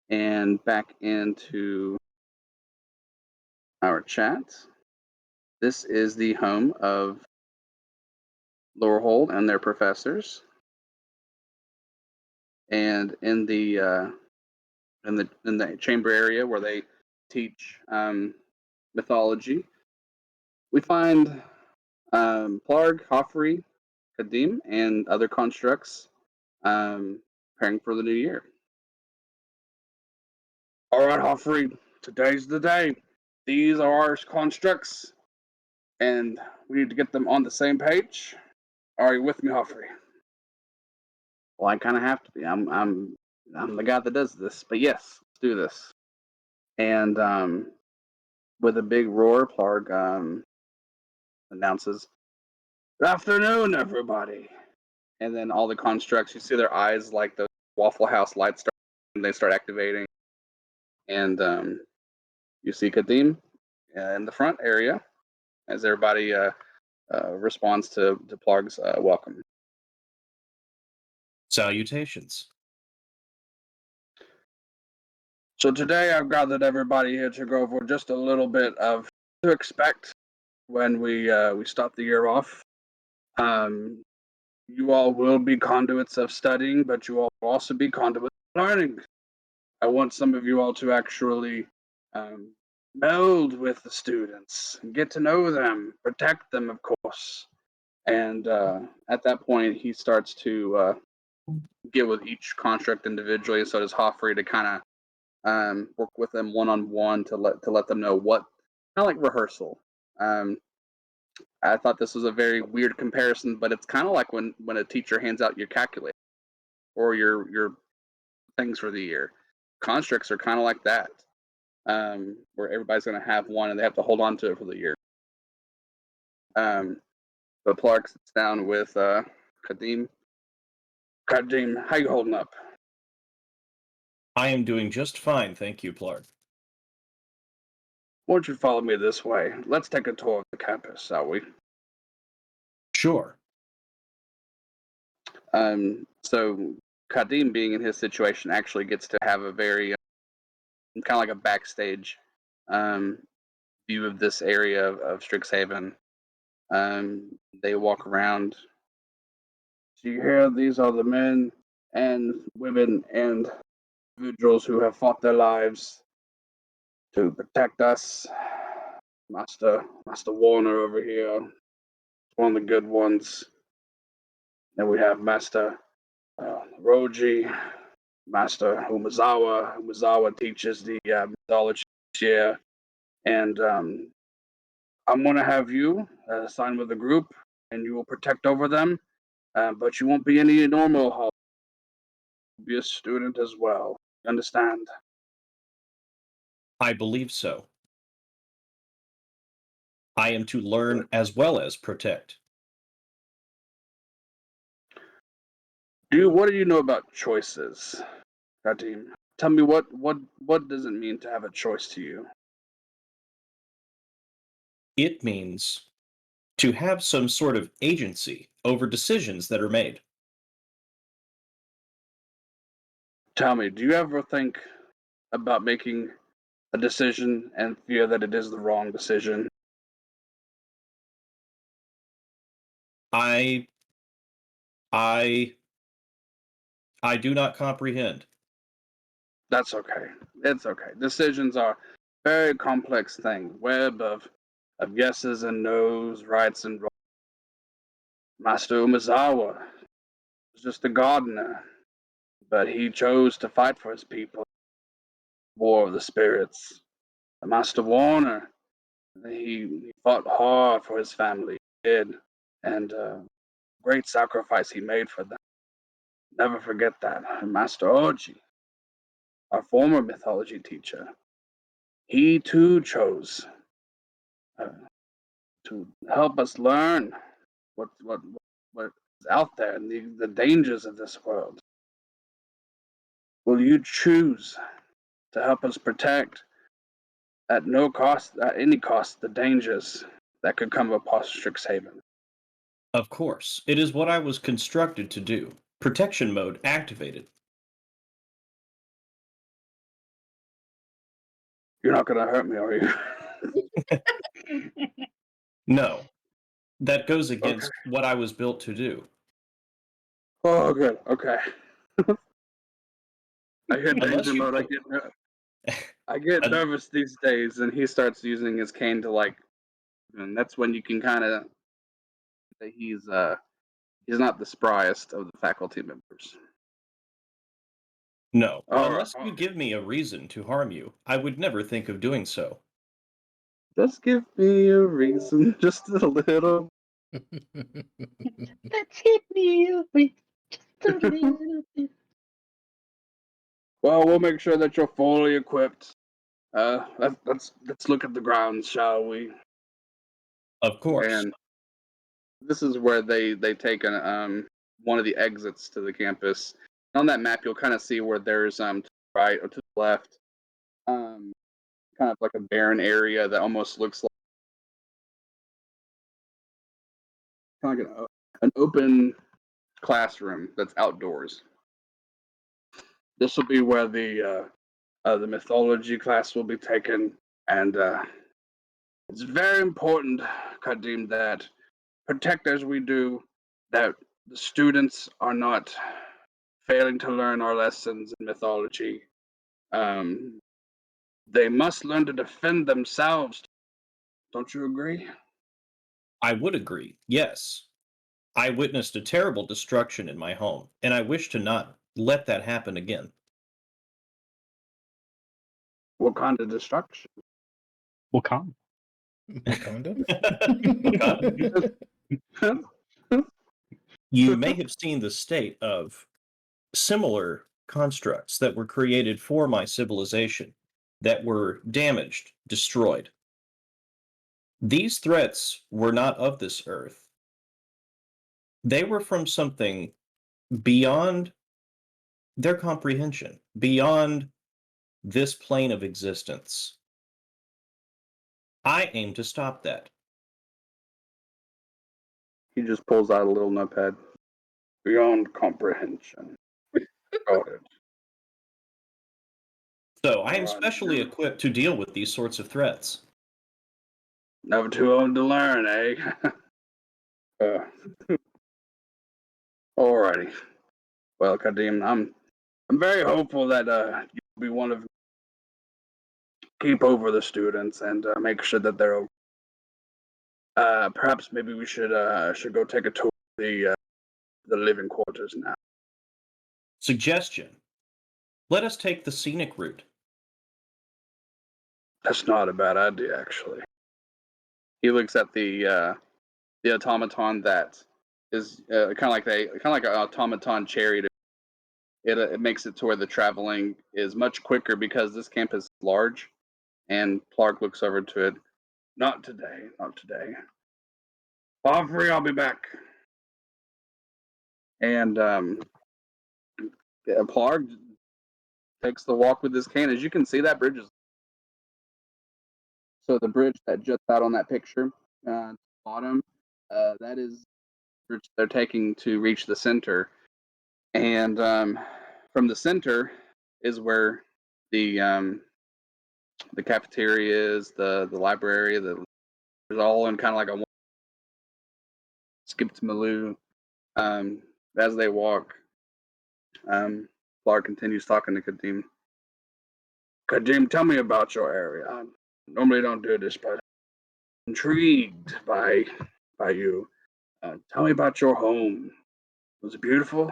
And back into our chat. This is the home of Lorehold and their professors. And in the chamber area where they teach mythology, we find Plarg, Hofri, Kadim, and other constructs preparing for the new year. All right, Hofri, today's the day. These are our constructs, and we need to get them on the same page. Are you with me, Hofri? Well, I kind of have to be. I'm the guy that does this, but yes, let's do this. And with a big roar, Plarg announces, "Good afternoon, everybody!" And then all the constructs, you see their eyes like the Waffle House lights start, and they start activating. And you see Kadim in the front area as everybody responds to Plarg's welcome. Salutations. So today I've gathered everybody here to go over just a little bit of to expect when we start the year off. You all will be conduits of studying, but you all will also be conduits of learning. I want some of you all to actually meld with the students, get to know them, protect them, of course. And at that point, he starts to get with each construct individually. So does Hofrey to kind of work with them one on one to let them know what, kind of like rehearsal. I thought this was a very weird comparison, but it's kind of like when a teacher hands out your calculator or your things for the year. Constructs are kind of like that, where everybody's going to have one and they have to hold on to it for the year. But Plarg sits down with Kadim. Kadim, how you holding up? I am doing just fine, thank you, Plarg. Won't you follow me this way? Let's take a tour of the campus, shall we? Sure. So Kadim, being in his situation, actually gets to have a very kind of like a backstage um, view of this area of Strixhaven. They walk around. So you hear these are the men and women and individuals who have fought their lives to protect us. Master Warner over here, one of the good ones. Then we have Master Roji, Master Umazawa. Umazawa teaches the mythology here, and I'm gonna have you sign with the group, and you will protect over them. But you won't be any normal hall. You'll be a student as well. You understand? I believe so. I am to learn as well as protect. What do you know about choices, Kadim? Tell me what does it mean to have a choice to you? It means to have some sort of agency over decisions that are made. Tell me, do you ever think about making a decision and fear that it is the wrong decision? I I do not comprehend. That's okay. It's okay. Decisions are a very complex thing. Web of yeses and nos, rights and wrongs. Master Umazawa was just a gardener, but he chose to fight for his people. War of the Spirits. Master Warner, he fought hard for his family. He did, and great sacrifice he made for them. Never forget that. And Master Oji, our former mythology teacher, he too chose uh, to help us learn what's out there and the dangers of this world. Will you choose to help us protect at no cost, at any cost, the dangers that could come upon Strixhaven? Of course, it is what I was constructed to do. Protection mode activated. You're not gonna hurt me, are you? No, that goes Okay. against what I was built to do. Oh, good. Okay. I hit Unless danger you mode. put- I get Un- nervous these days, and he starts using his cane to and that's when you can kind of that he's not the spryest of the faculty members. No, All right. unless you give me a reason to harm you, I would never think of doing so. Just give me a reason, just a little. Let's hit me up with just a little bit. Well, we'll make sure that you're fully equipped. Let's look at the grounds, shall we? Of course. And this is where they take one of the exits to the campus. On that map, you'll kind of see where there's to the right or to the left, kind of like a barren area that almost looks like kind of like an open classroom that's outdoors. This will be where the mythology class will be taken, and it's very important, Kadim, that protect as we do, that the students are not failing to learn our lessons in mythology. Um, they must learn to defend themselves. Don't you agree? I would agree, yes. I witnessed a terrible destruction in my home, and I wish to not let that happen again. What kind of destruction? Wakanda. Wakanda? You may have seen the state of similar constructs that were created for my civilization that were damaged, destroyed. These threats were not of this earth. They were from something beyond their comprehension beyond this plane of existence. I aim to stop that. He just pulls out a little notepad. Beyond comprehension. Got it. So I am Alright. specially equipped to deal with these sorts of threats. Never too old to learn, eh? Alrighty. Well, Kadim, I'm very hopeful that you'll be one of keep over the students and make sure that they're okay. Perhaps maybe we should go take a tour of the living quarters now. Suggestion. Let us take the scenic route. That's not a bad idea, actually. He looks at the automaton that is kind of like an automaton chariot. It makes it to where the traveling is much quicker because this camp is large. And Clark looks over to it. Not today, not today. Free, I'll be back. And Clark takes the walk with his cane. As you can see, that bridge is so the bridge that juts out on that picture, bottom, that is the bridge they're taking to reach the center. And from the center is where the cafeteria is, the library, there's all in kind of like a skip to Maloo. As they walk, Clark continues talking to Kadim. Kadim, tell me about your area. I normally don't do this, but I'm intrigued by you. Tell me about your home. Was it beautiful?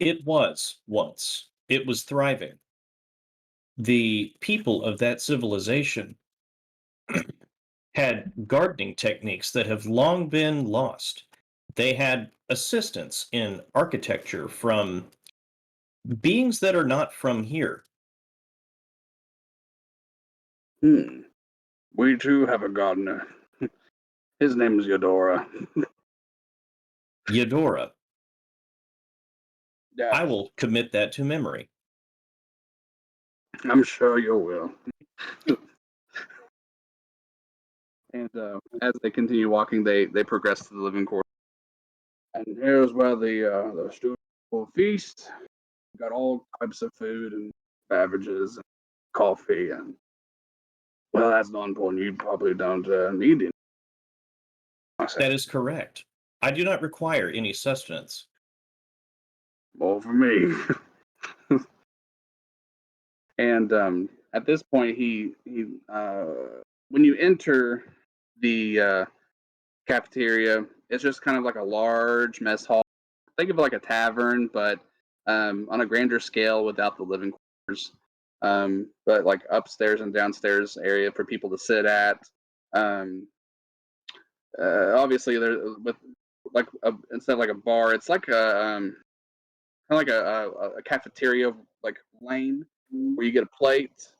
It was once. It was thriving. The people of that civilization had gardening techniques that have long been lost. They had assistance in architecture from beings that are not from here. We too have a gardener. His name is Eudora. Eudora. Yeah, I will commit that to memory. I'm sure you will. And as they continue walking, they progress to the living quarters. And here's where the students will feast. Got all types of food and beverages and coffee and well, that's not important. You probably don't need it. That is correct. I do not require any sustenance. More for me. And at this point, he when you enter the cafeteria, it's just kind of like a large mess hall. Think of it like a tavern, but on a grander scale without the living quarters. But like upstairs and downstairs area for people to sit at. Obviously, there with like instead of like a bar, it's like a kind of like a cafeteria like lane where you get a plate.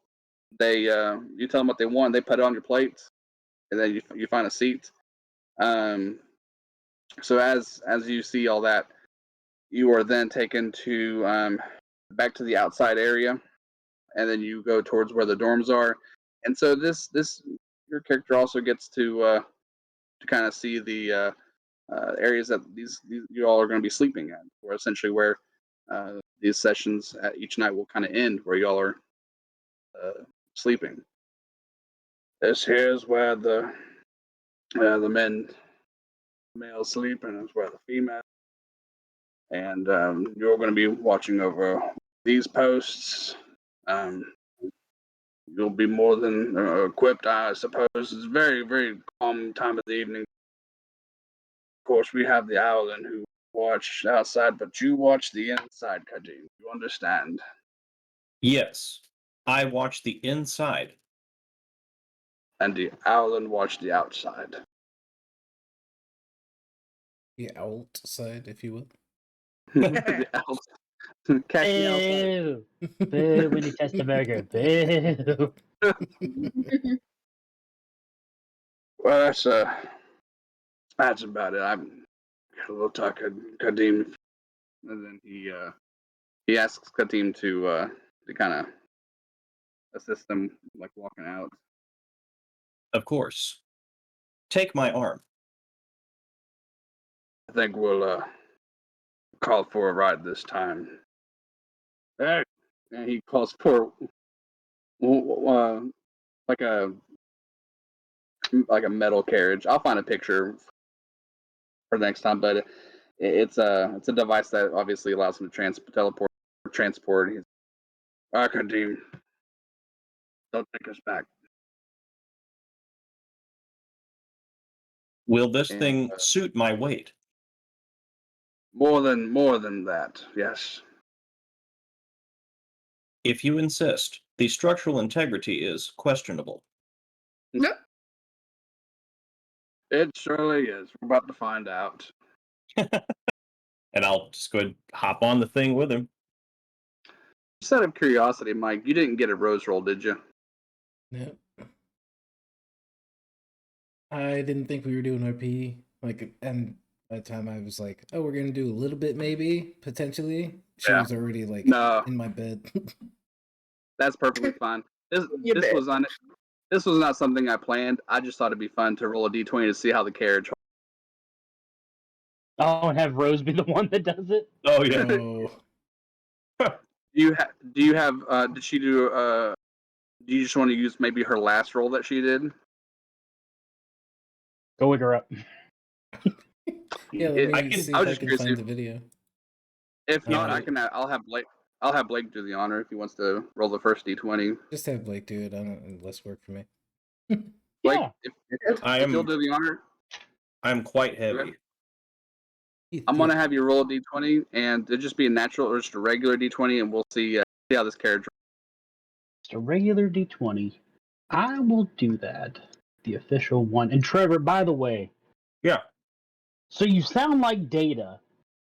They you tell them what they want, they put it on your plate, and then you find a seat. Um, so as you see all that, you are then taken to back to the outside area, and then you go towards where the dorms are. And so this your character also gets to kind of see the areas that these you all are going to be sleeping at, or essentially where these sessions at each night will kind of end, where y'all are sleeping. This here's where the males sleep, and it's where the female. And you're going to be watching over these posts. You'll be more than equipped, I suppose. It's a very, very calm time of the evening. Of course, we have the Owlin who watch outside, but you watch the inside, Kadim. You understand? Yes, I watch the inside. And the Owlin watch the outside. The outside, if you will. The outside. Catch the outside. Boo! Boo when he touched the burger. Boo! Well, that's about it. I'm a little talk Kadim, and then he He asks Katim to kind of assist him, like walking out. Of course. Take my arm. I think we'll call for a ride this time. Hey, and he calls for like a metal carriage. I'll find a picture for next time, but it's a device that obviously allows him to transport. He's Kadim, don't take us back. Will this And, thing suit my weight? More than that, yes. If you insist, the structural integrity is questionable. It surely is. We're about to find out. And I'll just go ahead and hop on the thing with him. Just out of curiosity, Mike, you didn't get a rose roll, did you? Yep. I didn't think we were doing RP. Like, and by the time I was like, "Oh, we're gonna do a little bit, maybe, potentially," she Yeah. was already like No, in my bed. that's perfectly fine. This You this bet. was on. This was not something I planned. I just thought it'd be fun to roll a d20 to see how the carriage. Oh, and have Rose be the one that does it? Oh, yeah. Oh, Do you have? Did she do? Do you just want to use maybe her last roll that she did? Go look her up. yeah. It- Let I me can- see I if was I just can curious find if- the video. If not, I Alright. can. I'll have Blake. I'll have Blake do the honor if he wants to roll the first d20. Just have Blake do it. I don't less work for me. Blake, Yeah. if you'll do the honor, I'm quite heavy. Okay. I'm gonna have you roll a d20, and it'll just be a natural or just a regular d20, and we'll see how this carriage. Just a regular D20. I will do that. The official one. And Trevor, by the way. Yeah. So you sound like Data,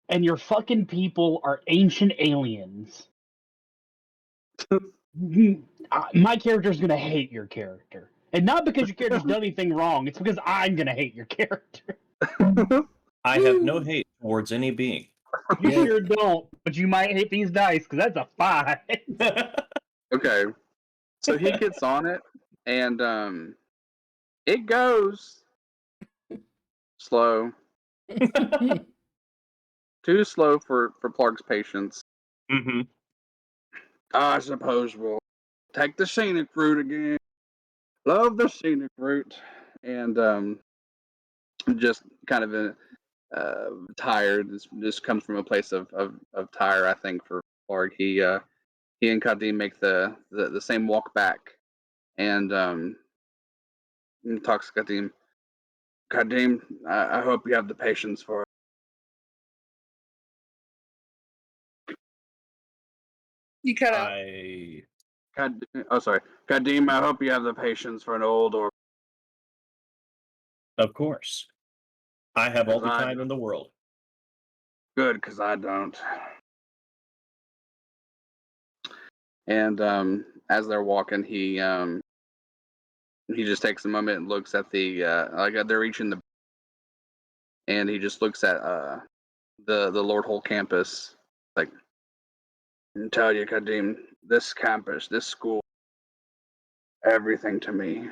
and your fucking people are ancient aliens. My character's gonna hate your character. And not because your character's done anything wrong, it's because I'm gonna hate your character. I have no hate towards any being. You Yeah. sure don't, but you might hate these dice, because that's a 5. Okay, so he gets on it, and it goes slow, too slow for Plark's patience. Mm-hmm. I suppose we'll take the scenic route again. Love the scenic route, and just kind of tired. This comes from a place of tire, I think, for Clark. He and Kadim make the same walk back, and talks to Kadim. Kadim, I hope you have the patience for it. You cut out. Sorry, Kadim. I hope you have the patience for an old or Of course. I have all the Because I time in the world. good, because I don't. And as they're walking, he just takes a moment and looks at the like they're reaching the, and he just looks at the Lord Hole campus, like, and tell you, Kadim, this campus, this school, everything to me,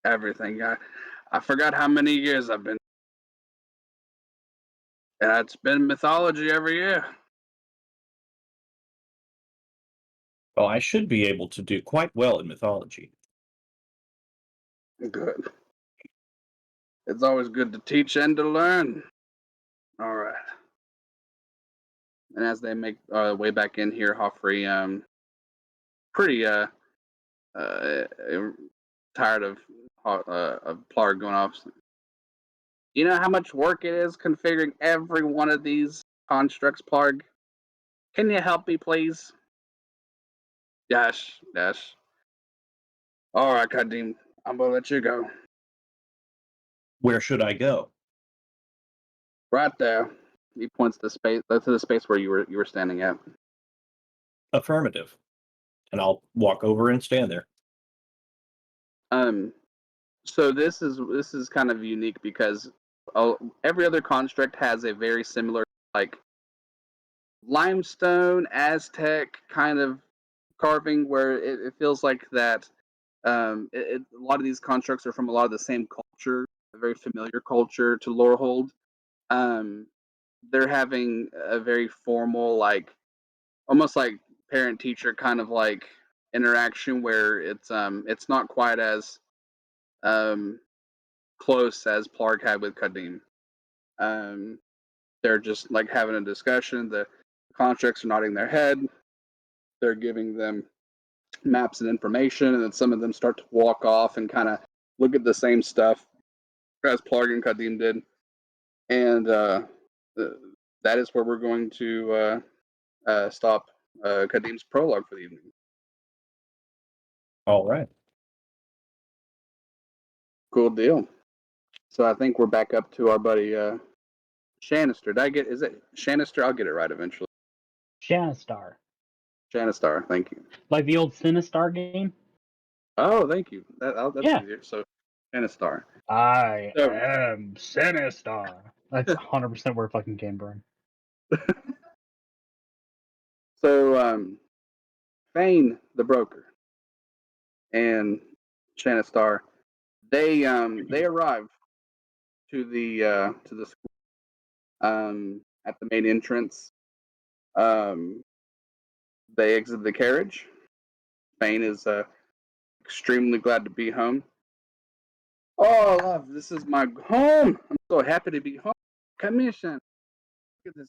everything. I forgot how many years I've been, and it's been mythology every year. Well, I should be able to do quite well in mythology. Good. It's always good to teach and to learn. All right. And as they make way back in here, Hoffrey, pretty tired of Plarg going off. You know how much work it is configuring every one of these constructs, Plarg? Can you help me, please? Yes, yes. All right, Kadim, I'm gonna let you go. Where should I go? Right there. He points to the space where you were standing at. Affirmative. And I'll walk over and stand there. So this is kind of unique because every other construct has a very similar, like, limestone Aztec kind of carving, where it feels like that. A lot of these constructs are from a lot of the same culture, a very familiar culture to Lorehold. Um, they're having a very formal, like almost like parent teacher kind of like interaction, where it's not quite as um close as Plarg had with Kadim. Um, they're just like having a discussion. The constructs are nodding their head. They're giving them maps and information, and then some of them start to walk off and kind of look at the same stuff as Plarg and Kadim did. And that is where we're going to stop Kadim's prologue for the evening. All right. Cool deal. So I think we're back up to our buddy Shanister. Did I get? Is it Shanister? I'll get it right eventually. Shanistar. Shanistar. Thank you. Like the old Sinistar game? Oh, thank you. That's Yeah. easier. So Shanistar. I So- am Sinistar. That's 100% where fucking came from. So Fane the broker and Shanistar, they arrive to the school at the main entrance. They exit the carriage. Fane is extremely glad to be home. Oh, love, this is my home. I'm so happy to be home. Commission. Look at this.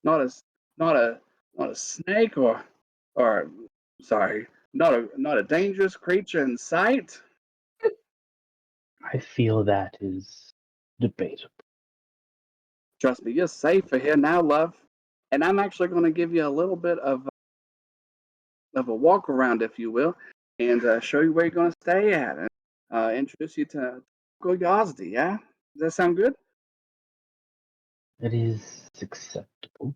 Not a not a not a snake or sorry, not a dangerous creature in sight. I feel that is debatable. Trust me, you're safe for here now, love. And I'm actually going to give you a little bit of a walk around, if you will, and show you where you're going to stay at, and introduce you to Uncle Yazdi. Yeah, does that sound good? It is acceptable.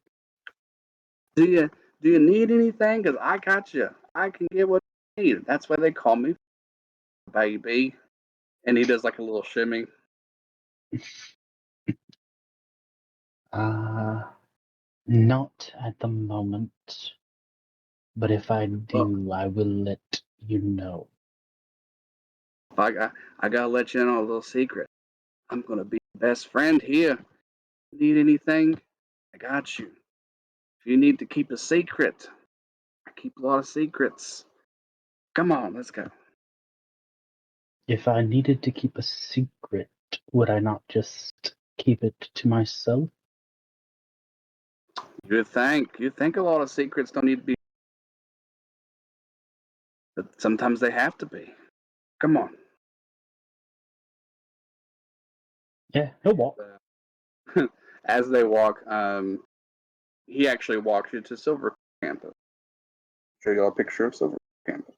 Do you need anything? Cause I got you. I can get what you need. That's why they call me baby. And he does like a little shimmy. Not at the moment. But if I Well, do, I will let you know. I gotta let you in on a little secret. I'm gonna be your best friend here. Need anything? I got you. If you need to keep a secret, I keep a lot of secrets. Come on, let's go. If I needed to keep a secret, would I not just keep it to myself? You think a lot of secrets don't need to be, but sometimes they have to be. Come on. Yeah, he'll walk. As they walk, he actually walks you to Silver Campus. Show you all a picture of Silver Campus.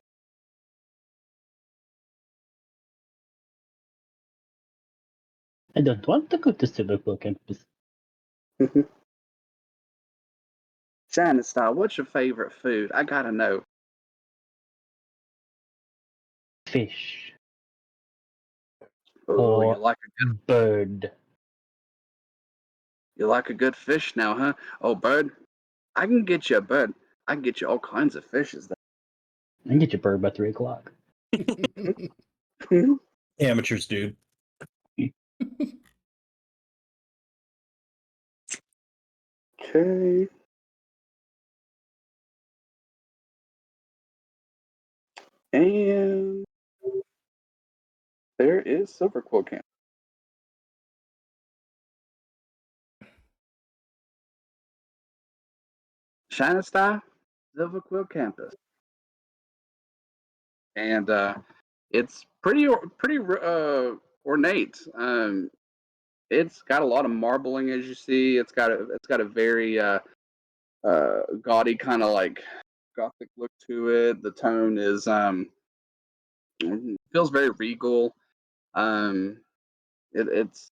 I don't want to go to Silverquill campus. China style, what's your favorite food? I gotta know. Fish. Oh, Or you like bird. a good fish now, huh? Oh, bird. I can get you a bird. I can get you all kinds of fishes. I can get your bird by 3 o'clock. Amateurs, dude. Okay. And there is Silver Quill Camp. China style, Silver Quill Campus. And it's pretty ornate. It's got a lot of marbling, as you see. It's got a very gaudy kind of like gothic look to it. The tone is feels very regal. Um, it's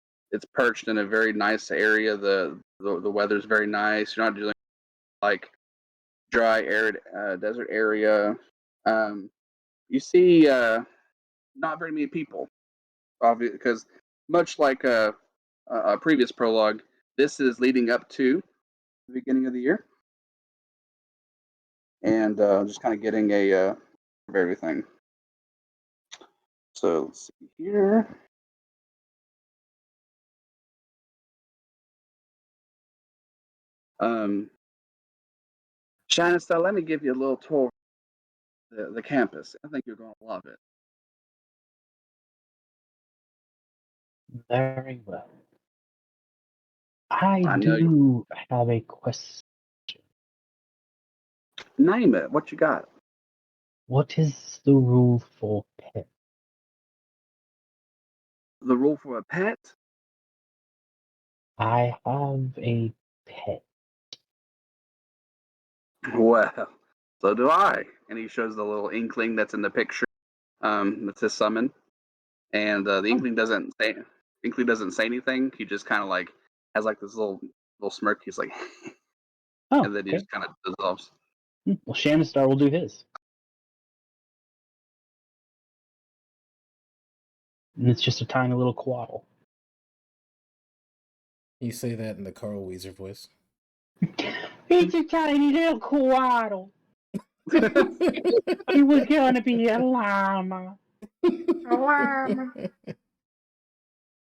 perched in a very nice area. The weather's very nice. You're not dealing with, like, dry, arid desert area. You see not very many people, obviously, because much like a previous prologue. This is leading up to the beginning of the year, and just kind of getting a of everything. So let's see here. Shannon, let me give you a little tour of the campus. I think you're going to love it. Very well. I I know. do have a question. Name it. What you got? What is the rule for pet? The rule for a pet? I have a pet. Well, so do I. And he shows the little inkling that's in the picture. That's his summon. And the inkling doesn't say anything. He just kind of like has like this little smirk. He's like, Oh, and then he okay. just kind of dissolves. Well, Shannistar will do his. And it's just a tiny little quaddle. You say that in the Carl Weezer voice. It's a tiny little quaddle. He was gonna be a llama.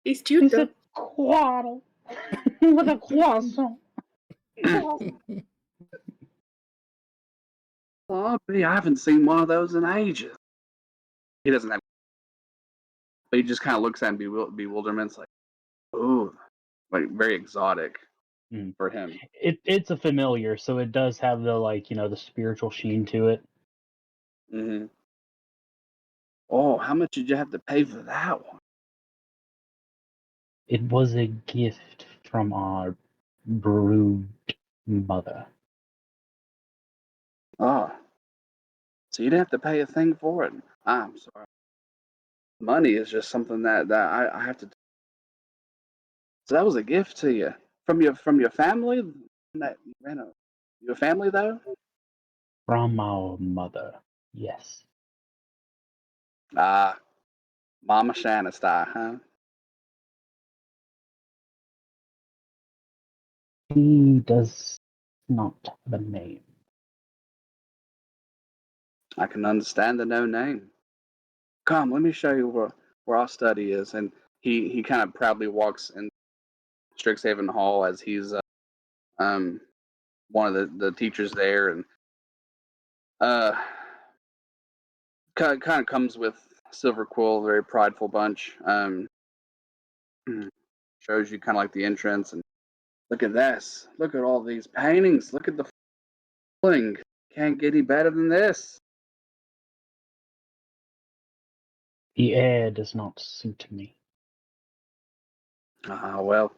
He's cute It's though. a quaddle with a croissant. Oh, I haven't seen one of those in ages. He doesn't have, but he just kind of looks at him bewilderment's like, oh, like very exotic for him. It's a familiar, so it does have the the spiritual sheen to it. Mm-hmm. Oh, how much did you have to pay for that one? It was a gift from our brood mother. Oh, so you didn't have to pay a thing for it. I'm sorry. Money is just something that I have to. So that was a gift to you from your family. That your family though. From our mother, yes. Ah, Mama Shannistar, huh? He does not have a name. I can understand the no name. Come, let me show you where our study is. And he kind of proudly walks in Strixhaven Hall as he's one of the teachers there, and kind of comes with Silver Quill, a very prideful bunch. Shows you kind of like the entrance, and look at this. Look at all these paintings. Look at the fling. Can't get any better than this. The air does not suit me. Well,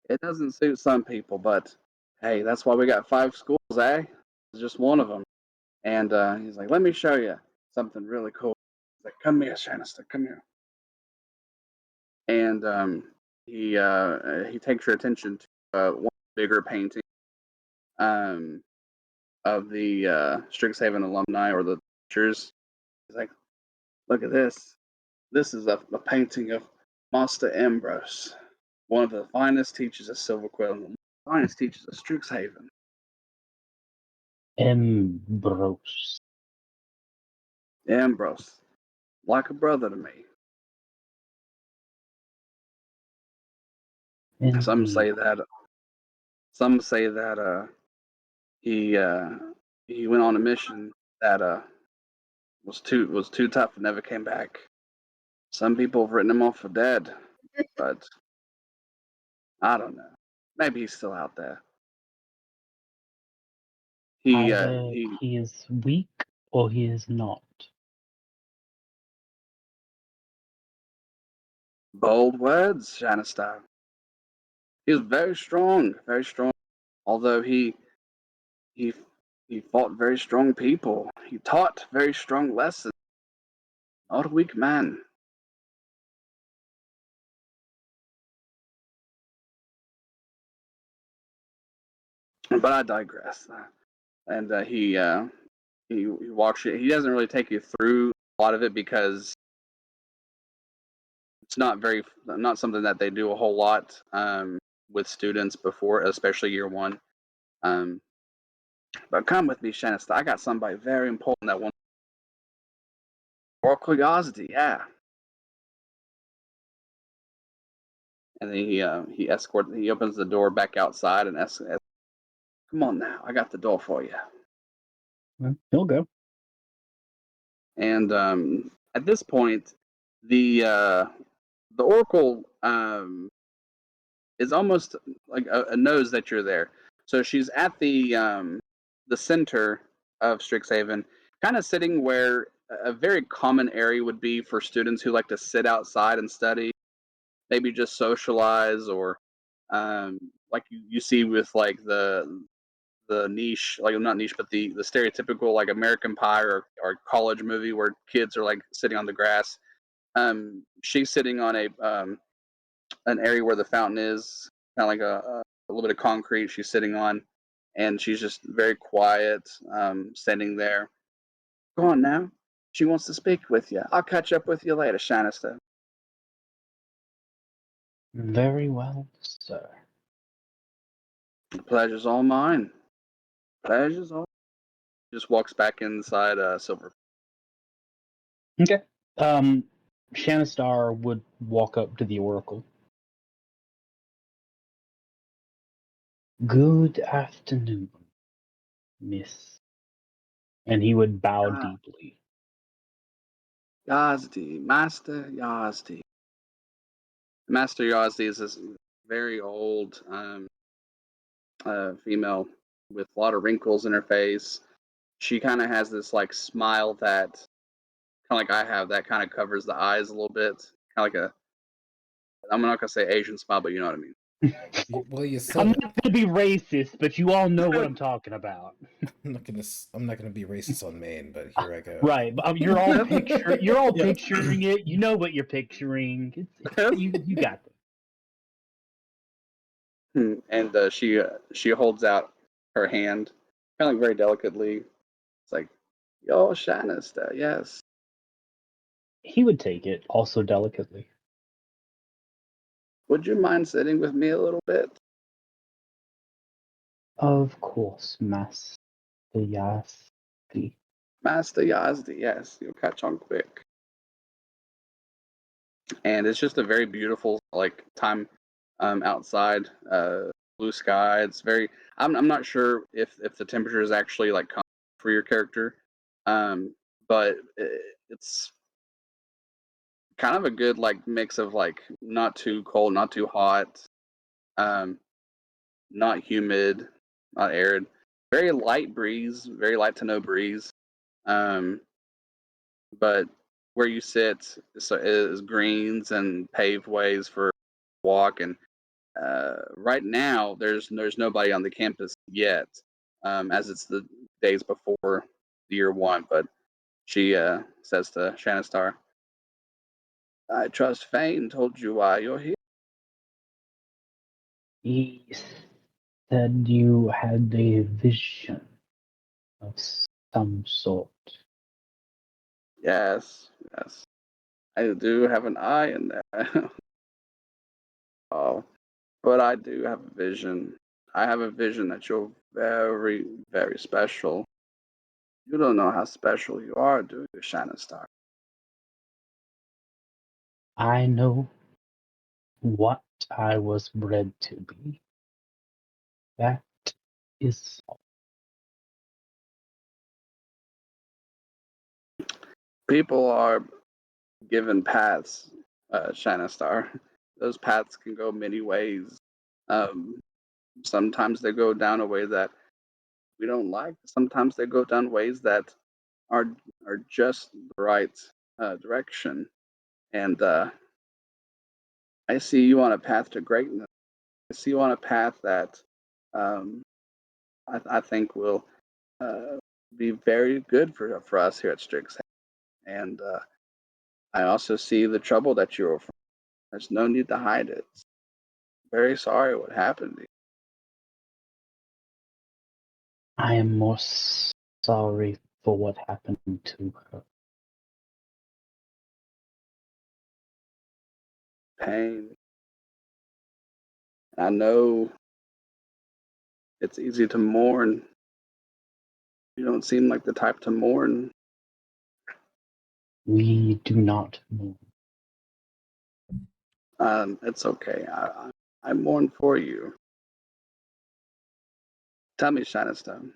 it doesn't suit some people, but hey, that's why we got 5 schools, eh? It's just one of them. And he's like, let me show you something really cool. He's like, come here, Shannister, come here. And he takes your attention to one bigger painting of the Strixhaven alumni or the teachers. He's like, look at this. This is a painting of Master Ambrose, one of the finest teachers of Silverquill and the finest teachers of Strixhaven. Ambrose. Ambrose, like a brother to me. Indeed. Some say that he went on a mission that was too tough and never came back. Some people have written him off for dead, but I don't know. Maybe he's still out there. Either he is weak or he is not. Bold words, Shannistar. He was very strong, very strong. Although he fought very strong people. He taught very strong lessons. Not a weak man. But I digress. And he walks you. He doesn't really take you through a lot of it because it's not something that they do a whole lot with students before, especially year one. Um, but come with me, Shanista. I got somebody very important that wants more curiosity. Yeah. And then he opens the door back outside and come on now, I got the door for you. Well, he'll go. And at this point, the Oracle is almost like knows that you're there. So she's at the center of Strixhaven, kind of sitting where a very common area would be for students who like to sit outside and study, maybe just socialize, or like you see with like the niche, like not niche, but the stereotypical like American Pie or college movie where kids are like sitting on the grass. She's sitting on an area where the fountain is, kind of like a little bit of concrete she's sitting on, and she's just very quiet, standing there. Go on now. She wants to speak with you. I'll catch up with you later, Shanista. Very well, sir. The pleasure's all mine. Pleasure's all. Just walks back inside Silver. Okay. Shannistar would walk up to the Oracle. Good afternoon, miss. And he would bow deeply. Yazdi, Master Yazdi. Master Yazdi is this very old female with a lot of wrinkles in her face. She kind of has this like smile that, kind of like I have, that kind of covers the eyes a little bit. Kind of like I'm not gonna say Asian smile, but you know what I mean. Well, you I'm said not going to be racist, but you all know what I'm talking about. I'm not gonna be racist on Maine, but here I go. Right, but you're all picturing it. You know what you're picturing. You got this. And she holds out her hand, kind of like very delicately. It's like, yo, Shanista, yes. He would take it, also delicately. Would you mind sitting with me a little bit? Of course, Master Yazdi. Master Yazdi, yes, you'll catch on quick. And it's just a very beautiful like time outside, blue sky. It's very. I'm not sure if the temperature is actually like for your character, but it's kind of a good like mix of like not too cold, not too hot, um, not humid, not arid. Very light breeze, very light to no breeze. Um, but where you sit is greens and paved ways for walk. And right now there's nobody on the campus yet, as it's the days before the year one. But she says to Shannistar, I trust Fane told you why you're here. He said you had a vision of some sort. Yes, yes, I do have an eye in there. Oh, but I do have a vision. I have a vision that you're very, very special. You don't know how special you are, do you, Shannistar? I know what I was bred to be. That is all. People are given paths, Shannistar. Those paths can go many ways. Um, Sometimes they go down a way that we don't like. Sometimes they go down ways that are are just the right direction. And I see you on a path to greatness. I see you on a path that um, I think will uh, be very good for us here at Strixhaven. And I also see the trouble that you're from. There's no need to hide it. Very sorry what happened to you. I am more sorry for what happened to her. pain. I know it's easy to mourn. You don't seem like the type to mourn. We do not know. It's okay. I mourn for you. Tell me, Shinestone,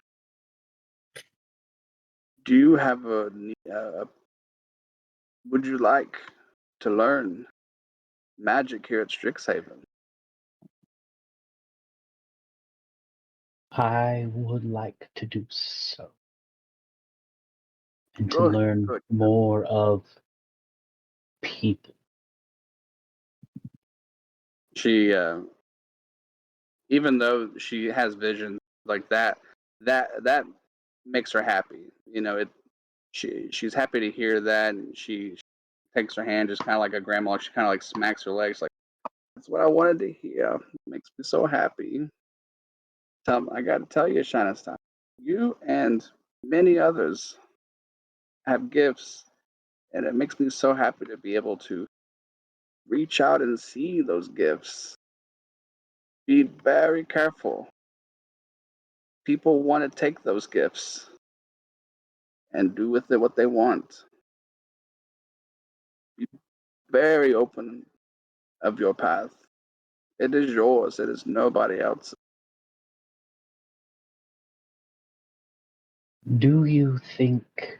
do you have would you like to learn magic here at Strixhaven? I would like to do so. And to Good, learn good. more of people. She, even though she has visions like that makes her happy. You know, she's happy to hear that, and she takes her hand, just kind of like a grandma. She kind of like smacks her legs, like that's what I wanted to hear. It makes me so happy. I got to tell you, Shinestone, you and many others have gifts, and it makes me so happy to be able to reach out and see those gifts. Be very careful. People want to take those gifts and do with it what they want. Be very open of your path. It is yours, it is nobody else's. Do you think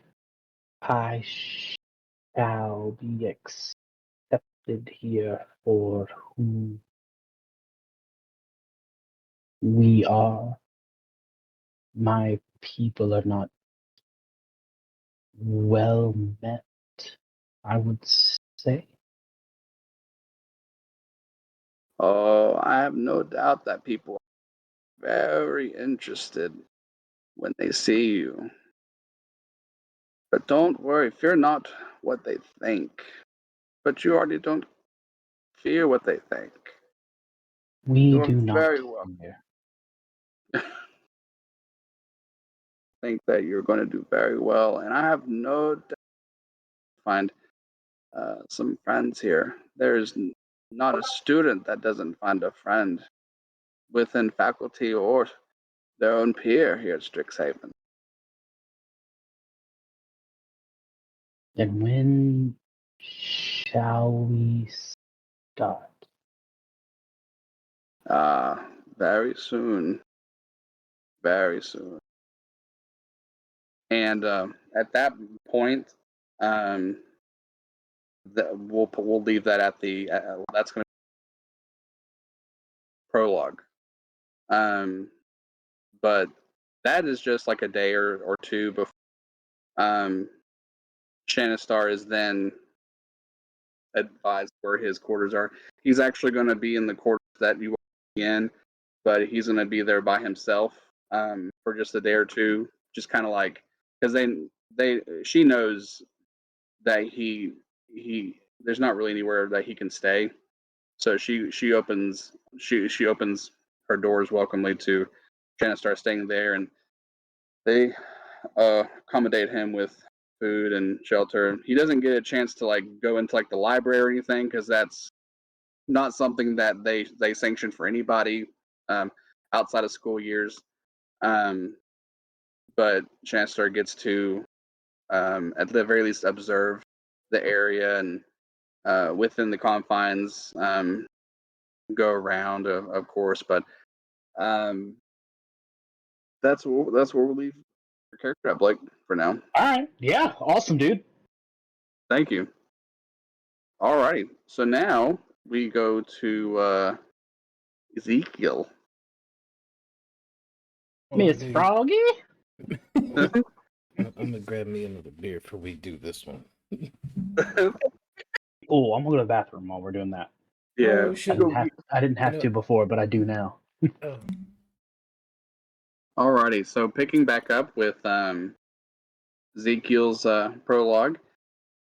I shall be accepted here for who we are? My people are not well met, I would say. Oh, I have no doubt that people are very interested when they see you. But don't worry, fear not what they think. But you already don't fear what they think. We You are do not very well. fear. Think that you're going to do very well, and I have no doubt to find some friends here. There's not a student that doesn't find a friend within faculty or their own peer here at Strixhaven. And when shall we start? Very soon. Very soon. And at that point, um, we'll leave that at the that's going to be prologue. But that is just like a day or two before Shannistar is then advised where his quarters are. He's actually going to be in the quarters that you are in, but he's going to be there by himself for just a day or two, just kind of like because she knows that he there's not really anywhere that he can stay, so she opens her doors welcomely to Shannistar staying there, and they accommodate him with food and shelter. He doesn't get a chance to like go into like the library or anything because that's not something that they sanction for anybody um, outside of school years. Um, but Chancellor gets to at the very least observe the area and within the confines go around, of course. But um, that's where we'll leave your character at, Blake, for now. All right. Yeah. Awesome, dude. Thank you. Alrighty. So now we go to Ezekiel. Miss Froggy? I'm gonna grab me another beer before we do this one. Oh, I'm gonna go to the bathroom while we're doing that. Yeah. I didn't have to before, but I do now. Oh. Alrighty. So picking back up with Ezekiel's prologue.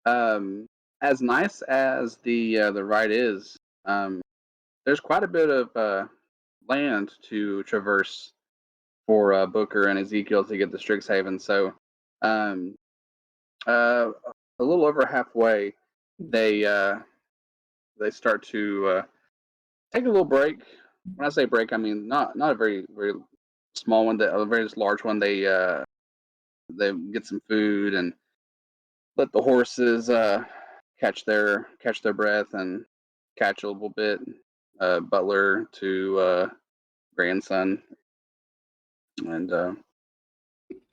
As nice as the ride is, there's quite a bit of land to traverse for Booker and Ezekiel to get to Strixhaven. So, um, a little over halfway, they they start to take a little break. When I say break, I mean not a very small one, a very large one. They get some food and let the horses catch their breath and catch a little bit. Butler to grandson and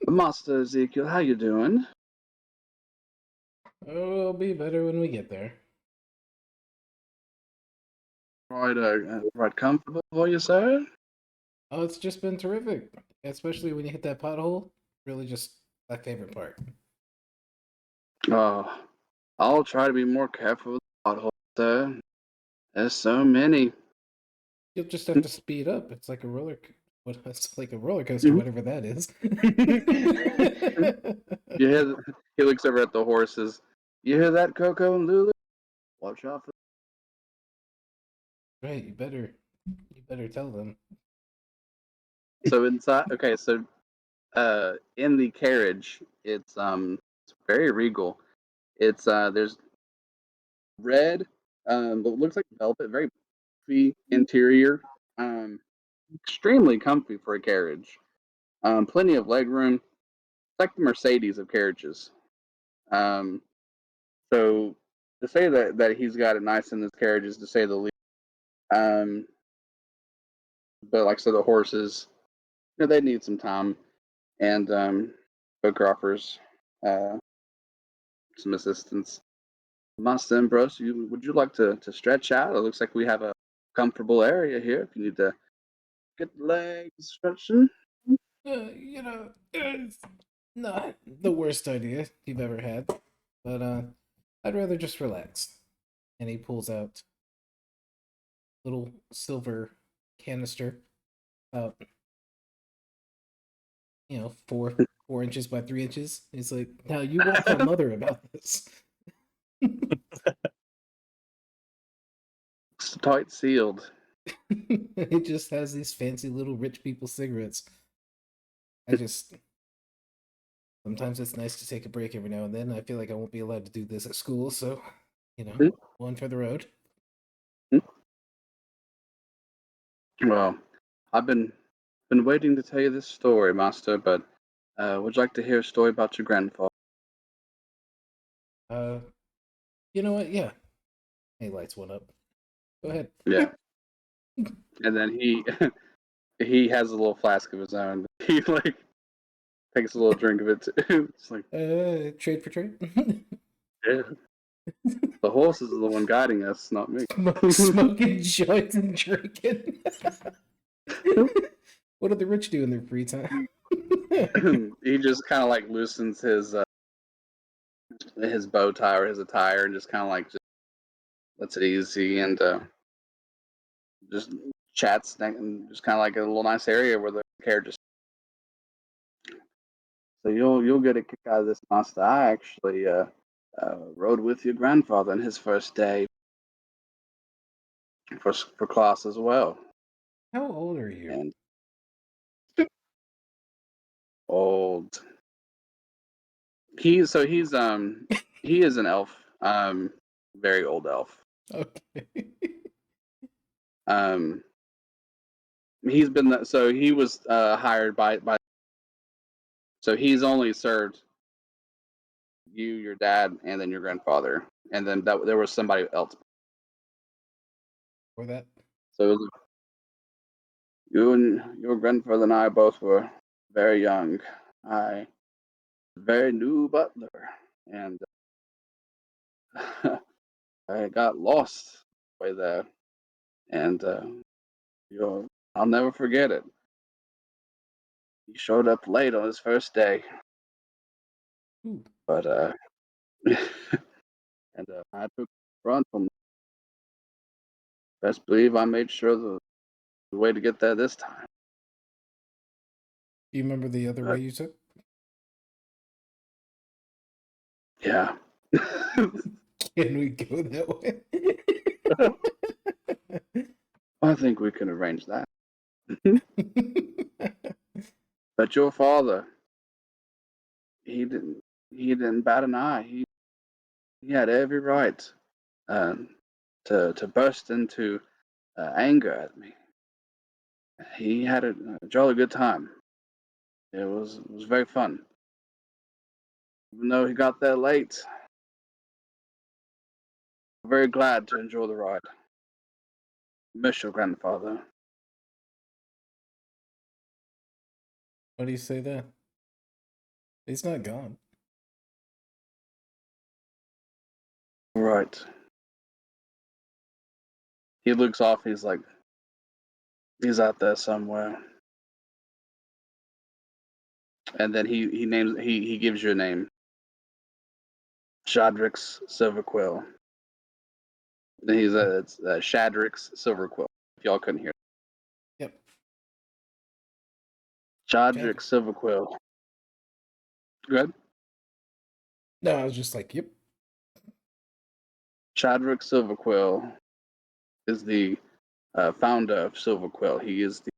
Master Ezekiel, how you doing? Oh, it'll be better when we get there. Right comfortable for you, sir? Oh, it's just been terrific, especially when you hit that pothole. Really, just my favorite part. Oh, I'll try to be more careful with the potholes, sir. There's so many. You'll just have to speed up. It's like a it's like a roller coaster, Mhm. whatever that is. You hear? He looks over at the horses. You hear that, Coco and Lulu? Watch out for. Right, you better tell them. So inside, okay, so in the carriage, it's very regal. It's there's red, but looks like velvet, very comfy interior. Um, extremely comfy for a carriage. Plenty of leg room. It's like the Mercedes of carriages. Um, so to say that he's got it nice in this carriage is to say the least. Um, but like I said, the horses, they need some time, and Booker offers uh, some assistance. Master Ambrose, would you like to stretch out? It looks like we have a comfortable area here. If you need to get the legs stretching. It's not the worst idea you've ever had, but I'd rather just relax. And he pulls out little silver canister, about 4 inches by 3 inches. He's like, "Now you won't tell mother about this." It's tight sealed. It just has these fancy little rich people cigarettes. I just sometimes it's nice to take a break every now and then. I feel like I won't be allowed to do this at school, so Mhm. one for the road. Well, I've been waiting to tell you this story, Master, but would you like to hear a story about your grandfather? Uh, you know what? Yeah, he lights one up. Go ahead. Yeah. And then he has a little flask of his own. He like takes a little drink of it too. It's like, Trade for trade. yeah, the horses are the one guiding us, not me. Smoking joints and drinking. What do the rich do in their free time? He just kind of like loosens his bow tie or his attire and just kind of like just lets it easy and just chats and just kind of like a little nice area where the carriage is. So you'll get a kick out of this, Master. I actually rode with your grandfather on his first day for class as well. How old are you? And old. He's he is an elf, very old elf. Okay. Um, so he was hired by so he's only served you, your dad, and then your grandfather, and then there was somebody else. For that. So it was you and your grandfather and I both were very young. I very new butler, and I got lost way there, and I'll never forget it. He showed up late on his first day, Ooh. but and I took front from. Best believe I made sure the way to get there this time. Do you remember the other way you took? Yeah. Can we go that way? I think we can arrange that. But your father, he didn't bat an eye. He had every right to burst into anger at me. He had a jolly good time. It was very fun. Even though he got there late, very glad to enjoy the ride. Miss your grandfather. Why do you say that? He's not gone. Right. He looks off. He's like, he's out there somewhere. And then he gives you a name. Shadrix Silverquill. And it's Shadrix Silverquill. If y'all couldn't hear. Yep. Shadrix Silverquill. Good. No, I was just like, yep. Shadrix Silverquill is the founder of Silverquill. He is the,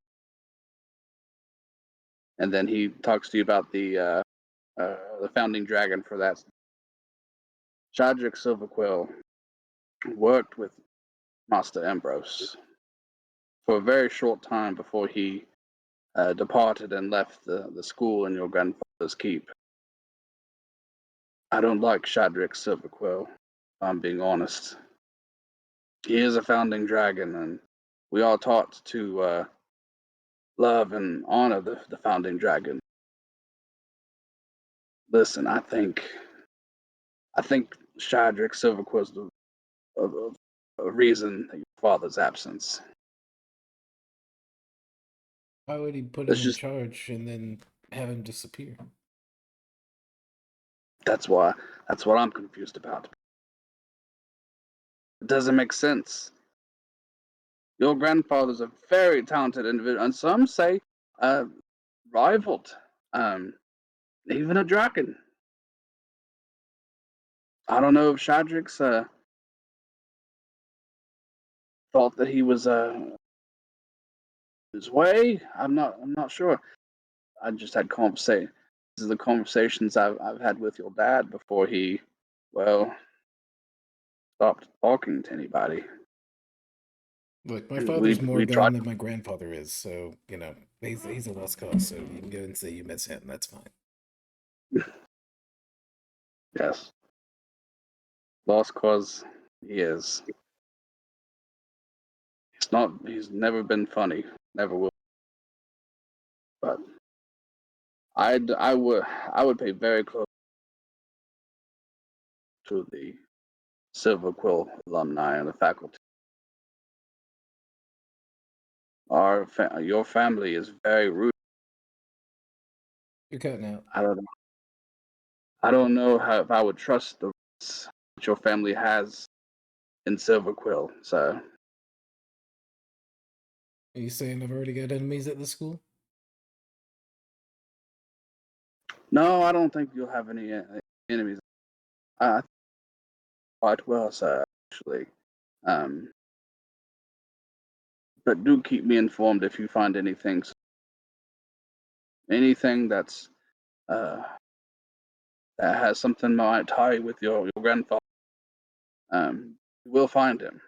and then he talks to you about the founding dragon for that. Shadrix Silverquill worked with Master Ambrose for a very short time before he departed and left the school in your grandfather's keep. I don't like Shadrix Silverquill, if I'm being honest. He is a founding dragon, and we are taught to love and honor the founding dragon. Listen, I think Shadrix Silverquill is a reason that your father's absence. Why would he put It's him in just- charge and then have him disappear? That's what I'm confused about. It doesn't make sense. Your grandfather's a very talented individual, and some say rivaled, even a dragon. I don't know if Shadrix thought that he was his way. I'm not sure. I just had conversation. This is the conversations I've had with your dad before he, well, stopped talking to anybody. Look, my We- father's more we gone tried- than my grandfather is, so he's a lost cause. So you can go and say you miss him. That's fine. Yes. Lost cause he is. He's never been funny. Never will. But I would pay very close to the Silver Quill alumni and the faculty. Your family is very rude. You're cutting out. I don't know if I would trust the roots that your family has in Silver Quill. So Are you saying I've already got enemies at the school? no, I don't think you'll have any enemies. Quite well, sir. Actually, but do keep me informed if you find anything that's that has something that might tie with your grandfather. You will find him.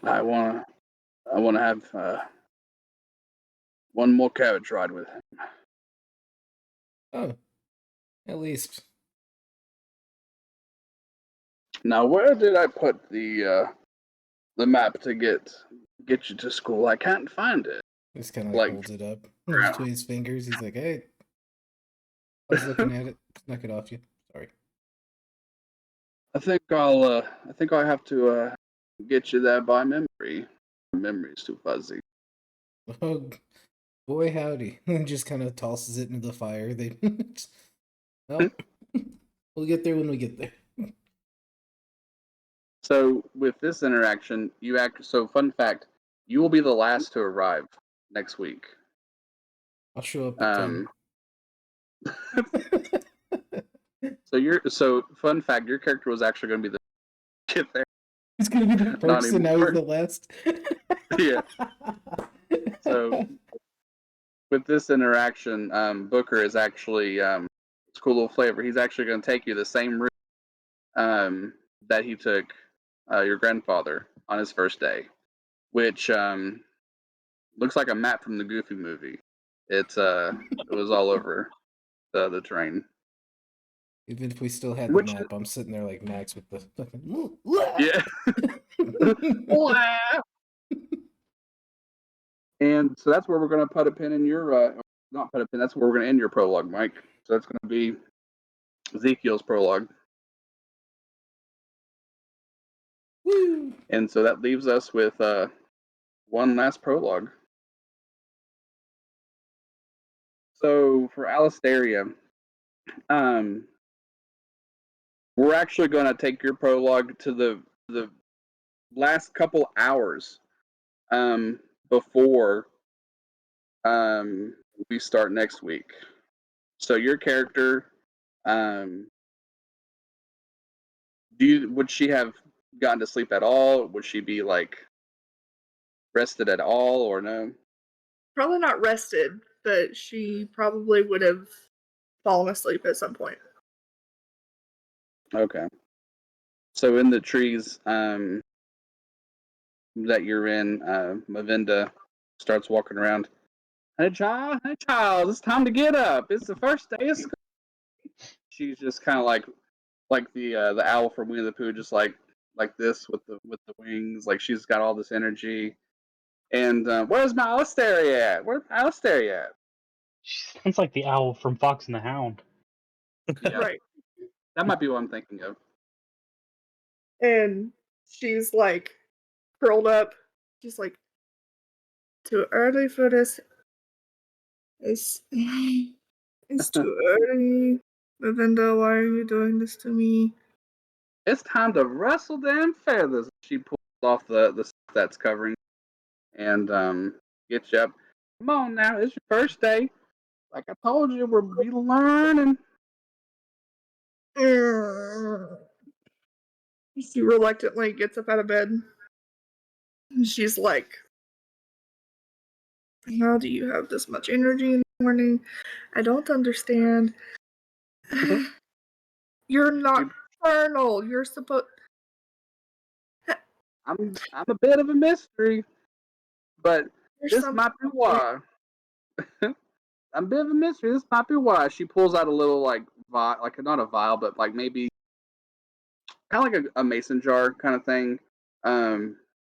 I wanna have one more carriage ride with him. Oh, at least. Now, where did I put the map to get you to school? I can't find it. Just kind of Like, holds it up yeah. between his fingers. He's like, "Hey, I was looking at it. Knock it off you. Sorry." I think I'll have to get you there by memory. Memory's too fuzzy. Oh, boy, howdy! And just kind of tosses it into the fire. They, well, we'll get there when we get there. So with this interaction, so fun fact, you will be the last to arrive next week. I'll show up at 10. So fun fact, your character was actually going to be the get there. He's gonna be the Not first, and now he's anymore. the last. Yeah. So with this interaction, Booker is actually School of Flavor. He's actually going to take you the same route that he took your grandfather on his first day, which looks like a map from the Goofy movie. It was all over the terrain. Even if we still had the Which map, I'm sitting there like Max with the fucking. yeah. And so that's where we're going to put a pin in your not put a pin. That's where we're going to end your prologue, Mike. So that's going to be Ezekiel's prologue. Woo! And so that leaves us with one last prologue. So for Alistaria, we're actually going to take your prologue to the last couple hours before we start next week. So your character, would she have gotten to sleep at all? Would she be like rested at all, or no? Probably not rested, but she probably would have fallen asleep at some point. Okay. So in the trees that you're in, Mavinda starts walking around. Hey child, it's time to get up. It's the first day of school. She's just kind of like the owl from Winnie the Pooh, just like this with the wings. Like she's got all this energy. And where's my Alistaria at? Where's Alistaria at? She sounds like the owl from Fox and the Hound. Yeah, Right. that might be what I'm thinking of. And she's like curled up. She's like, too early for this. It's too early. Mavinda, why are you doing this to me? It's time to rustle them feathers. She pulls off the stuff that's covering, and gets you up. Come on now, it's your first day. Like I told you, we'll be learning. She reluctantly gets up out of bed. She's like, how do you have this much energy in the morning? I don't understand. You're nocturnal. You're supposed. I'm a bit of a mystery, but this might be why. I'm a bit of a mystery. This might be why. She pulls out a little like vial, like not a vial, but like maybe kind of like a mason jar kind of thing,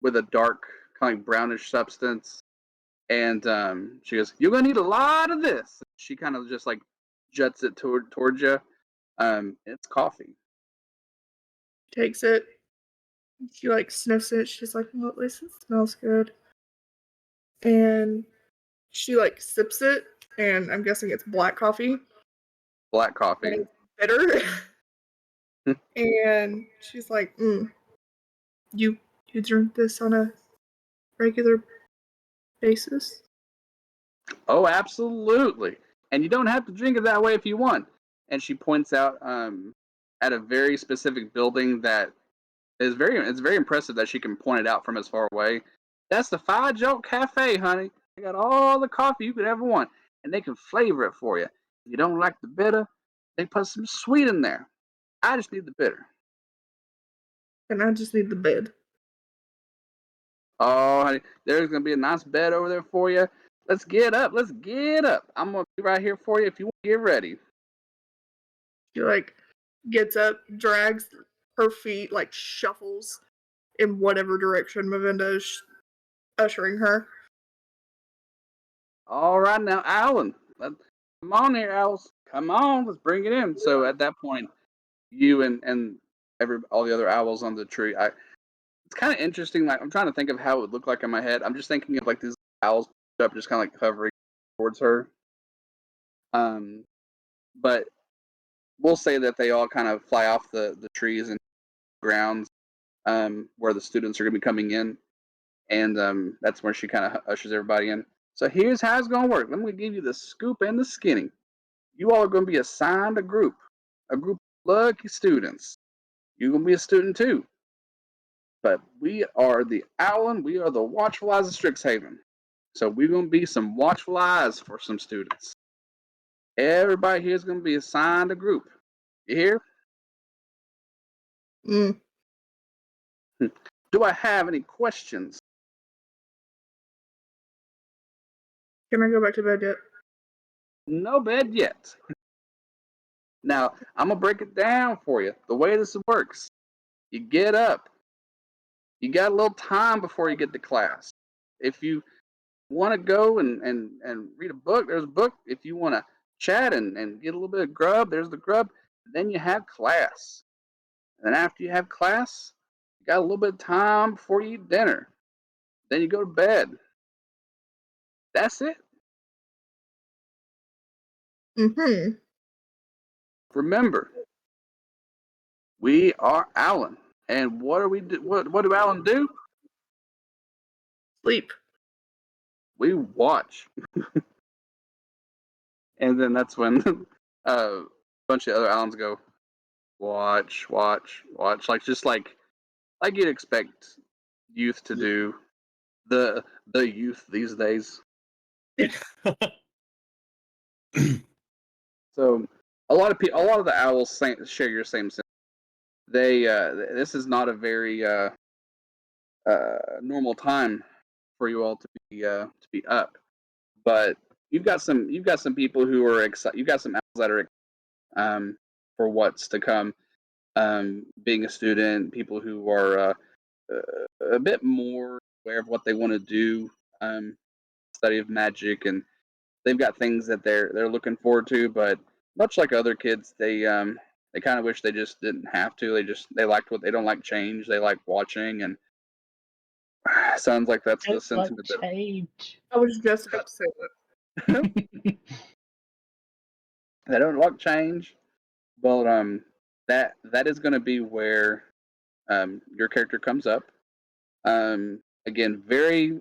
with a dark kind of like brownish substance. And she goes, "You're gonna need a lot of this." She kind of just like juts it towards you. It's coffee. Takes it. She like sniffs it. She's like, well, at least it smells good. And she like sips it, and I'm guessing it's black coffee. Black coffee. And it's bitter. And she's like, you drink this on a regular basis? Oh, absolutely. And you don't have to drink it that way if you want. And she points out at a very specific building that is it's very impressive that she can point it out from as far away. That's the Five Joke Cafe, honey. They got all the coffee you could ever want, and they can flavor it for you. If you don't like the bitter, they put some sweet in there. I just need the bitter. And I just need the bed. Oh, honey, there's gonna be a nice bed over there for you. Let's get up. Let's get up. I'm gonna be right here for you if you want to get ready. She like gets up, drags her feet, like shuffles in whatever direction Mavinda is ushering her. All right now, Alan. Come on here, Owls. Come on, let's bring it in. So at that point, you and all the other owls on the tree. It's kind of interesting. Like I'm trying to think of how it would look like in my head. I'm just thinking of like these owls up, just kind of like hovering towards her. But we'll say that they all kind of fly off the trees and grounds where the students are going to be coming in, and that's where she kind of ushers everybody in. So here's how it's going to work. Let me give you the scoop and the skinny. You all are going to be assigned a group of lucky students. You're going to be a student too. But we are the Owlin, we are the Watchful Eyes of Strixhaven. So we're going to be some watchful eyes for some students. Everybody here is going to be assigned a group. You hear? Mm. Do I have any questions? Can I go back to bed yet? No bed yet. Now, I'm going to break it down for you. The way this works, you get up. You got a little time before you get to class. If you want to go and read a book, there's a book. If you want to chat and get a little bit of grub, there's the grub. Then you have class. And then after you have class, you got a little bit of time before you eat dinner. Then you go to bed. That's it. Mm-hmm. Remember, we are Alan. And what do we do? What do Alan do? Sleep. We watch. And then that's when a bunch of other Allens go, watch, watch, watch. Like you'd expect youth to do. The youth these days. So a lot of the owls share your same sense. They this is not a very normal time for you all to be up, but you've got some people who are excited. You've got some owls that are for what's to come. Being a student, people who are a bit more aware of what they want to do, study of magic, and they've got things that they're looking forward to. But much like other kids, they kind of wish they just didn't have to. They liked what they don't like change. They like watching, and sounds like that's the It's like sentiment that change. I was just about to say that. they don't like change. But that is going to be where your character comes up. Again, very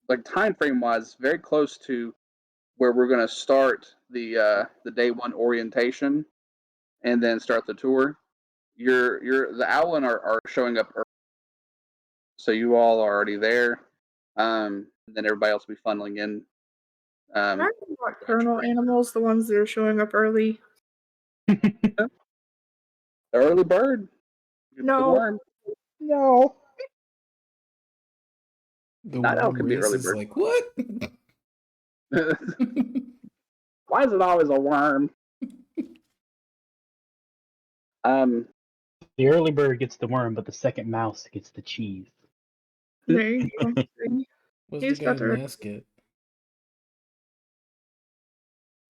like time frame wise, very close to where we're going to start the day one orientation and then start the tour. The Owlin are showing up early, so you all are already there. And then everybody else will be funneling in. Can I be nocturnal animals, the ones that are showing up early? The early bird. The No. worm. No. The Night owl worm can be race early is bird. like, what? Why is it always a worm? The early bird gets the worm, but the second mouse gets the cheese. There you go. What's He's the got guy's the- basket?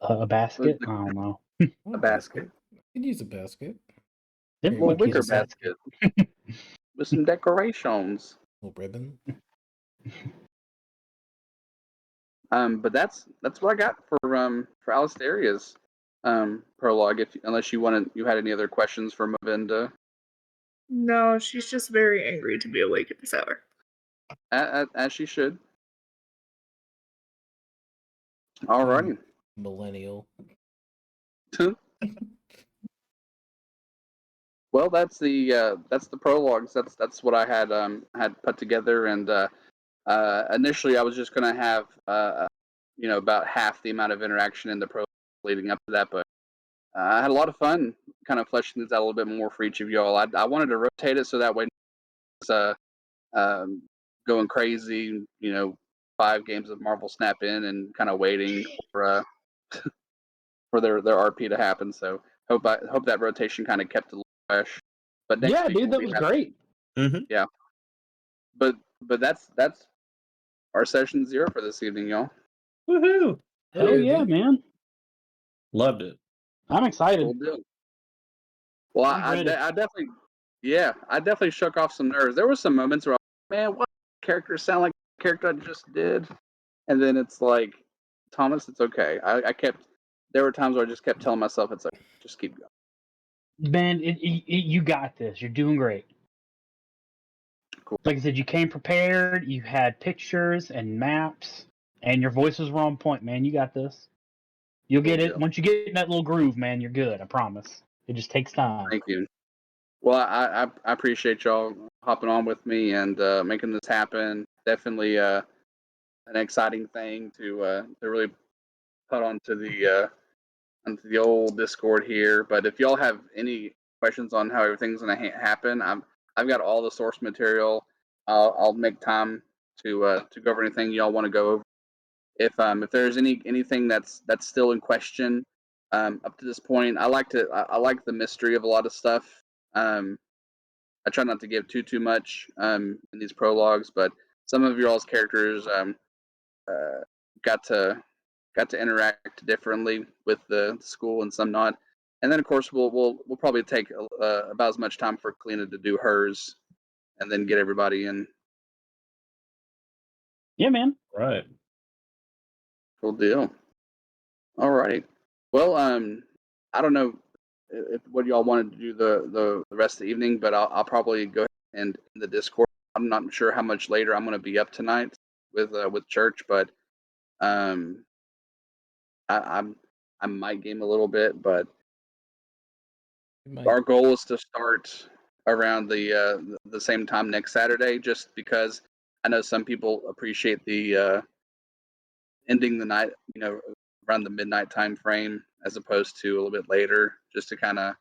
A basket? I don't know. What basket. Could use a basket. Them Here, Little monkeys wicker are sad. basket with some decorations. Little ribbon. But that's what I got for Alisteria's prologue. Unless you had any other questions for Mavinda, No, she's just very angry to be awake at this hour. as she should. Alrighty. Millennial. Well, that's the prologues. That's what I had put together, and initially I was just gonna have about half the amount of interaction in the prologue leading up to that, but I had a lot of fun kind of fleshing these out a little bit more for each of y'all. I wanted to rotate it so that way it's going crazy, 5 games of Marvel Snap in and kind of waiting for for their RP to happen. So hope that rotation kind of kept it a little fresh. But next Yeah, week dude, we'll that be was happy. great. Yeah. But that's our session 0 for this evening, y'all. Woohoo! Hell Hey, yeah, dude. man. Loved it. I'm excited. We'll do. Well, I'm ready. I definitely shook off some nerves. There were some moments where, man, what characters sound like the character I just did, and then it's like, Thomas, it's okay. There were times where I just kept telling myself, it's like, just keep going. Man, you got this. You're doing great. Cool. Like I said, you came prepared. You had pictures and maps, and your voices were on point, man. You got this. You'll get Will it. do. Once you get in that little groove, man, you're good. I promise. It just takes time. Thank you. Well, I appreciate y'all hopping on with me and making this happen. Definitely an exciting thing to really put onto the old Discord here. But if y'all have any questions on how everything's going to happen, I've got all the source material. I'll make time to go over anything y'all want to go over. If there's anything that's still in question up to this point, I like the mystery of a lot of stuff. I try not to give too much in these prologues, but some of y'all's characters got to interact differently with the school and some not. And then of course we'll probably take about as much time for Kalina to do hers, and then get everybody in. Yeah, man. Right. Cool deal. All right. Well, I don't know if what y'all wanted to do the rest of the evening, but I'll probably go ahead and in the Discord. I'm not sure how much later I'm going to be up tonight with church, but um, I might game a little bit, but You might. our goal is to start around the same time next Saturday, just because I know some people appreciate the ending the night, around the midnight time frame as opposed to a little bit later, just to kind of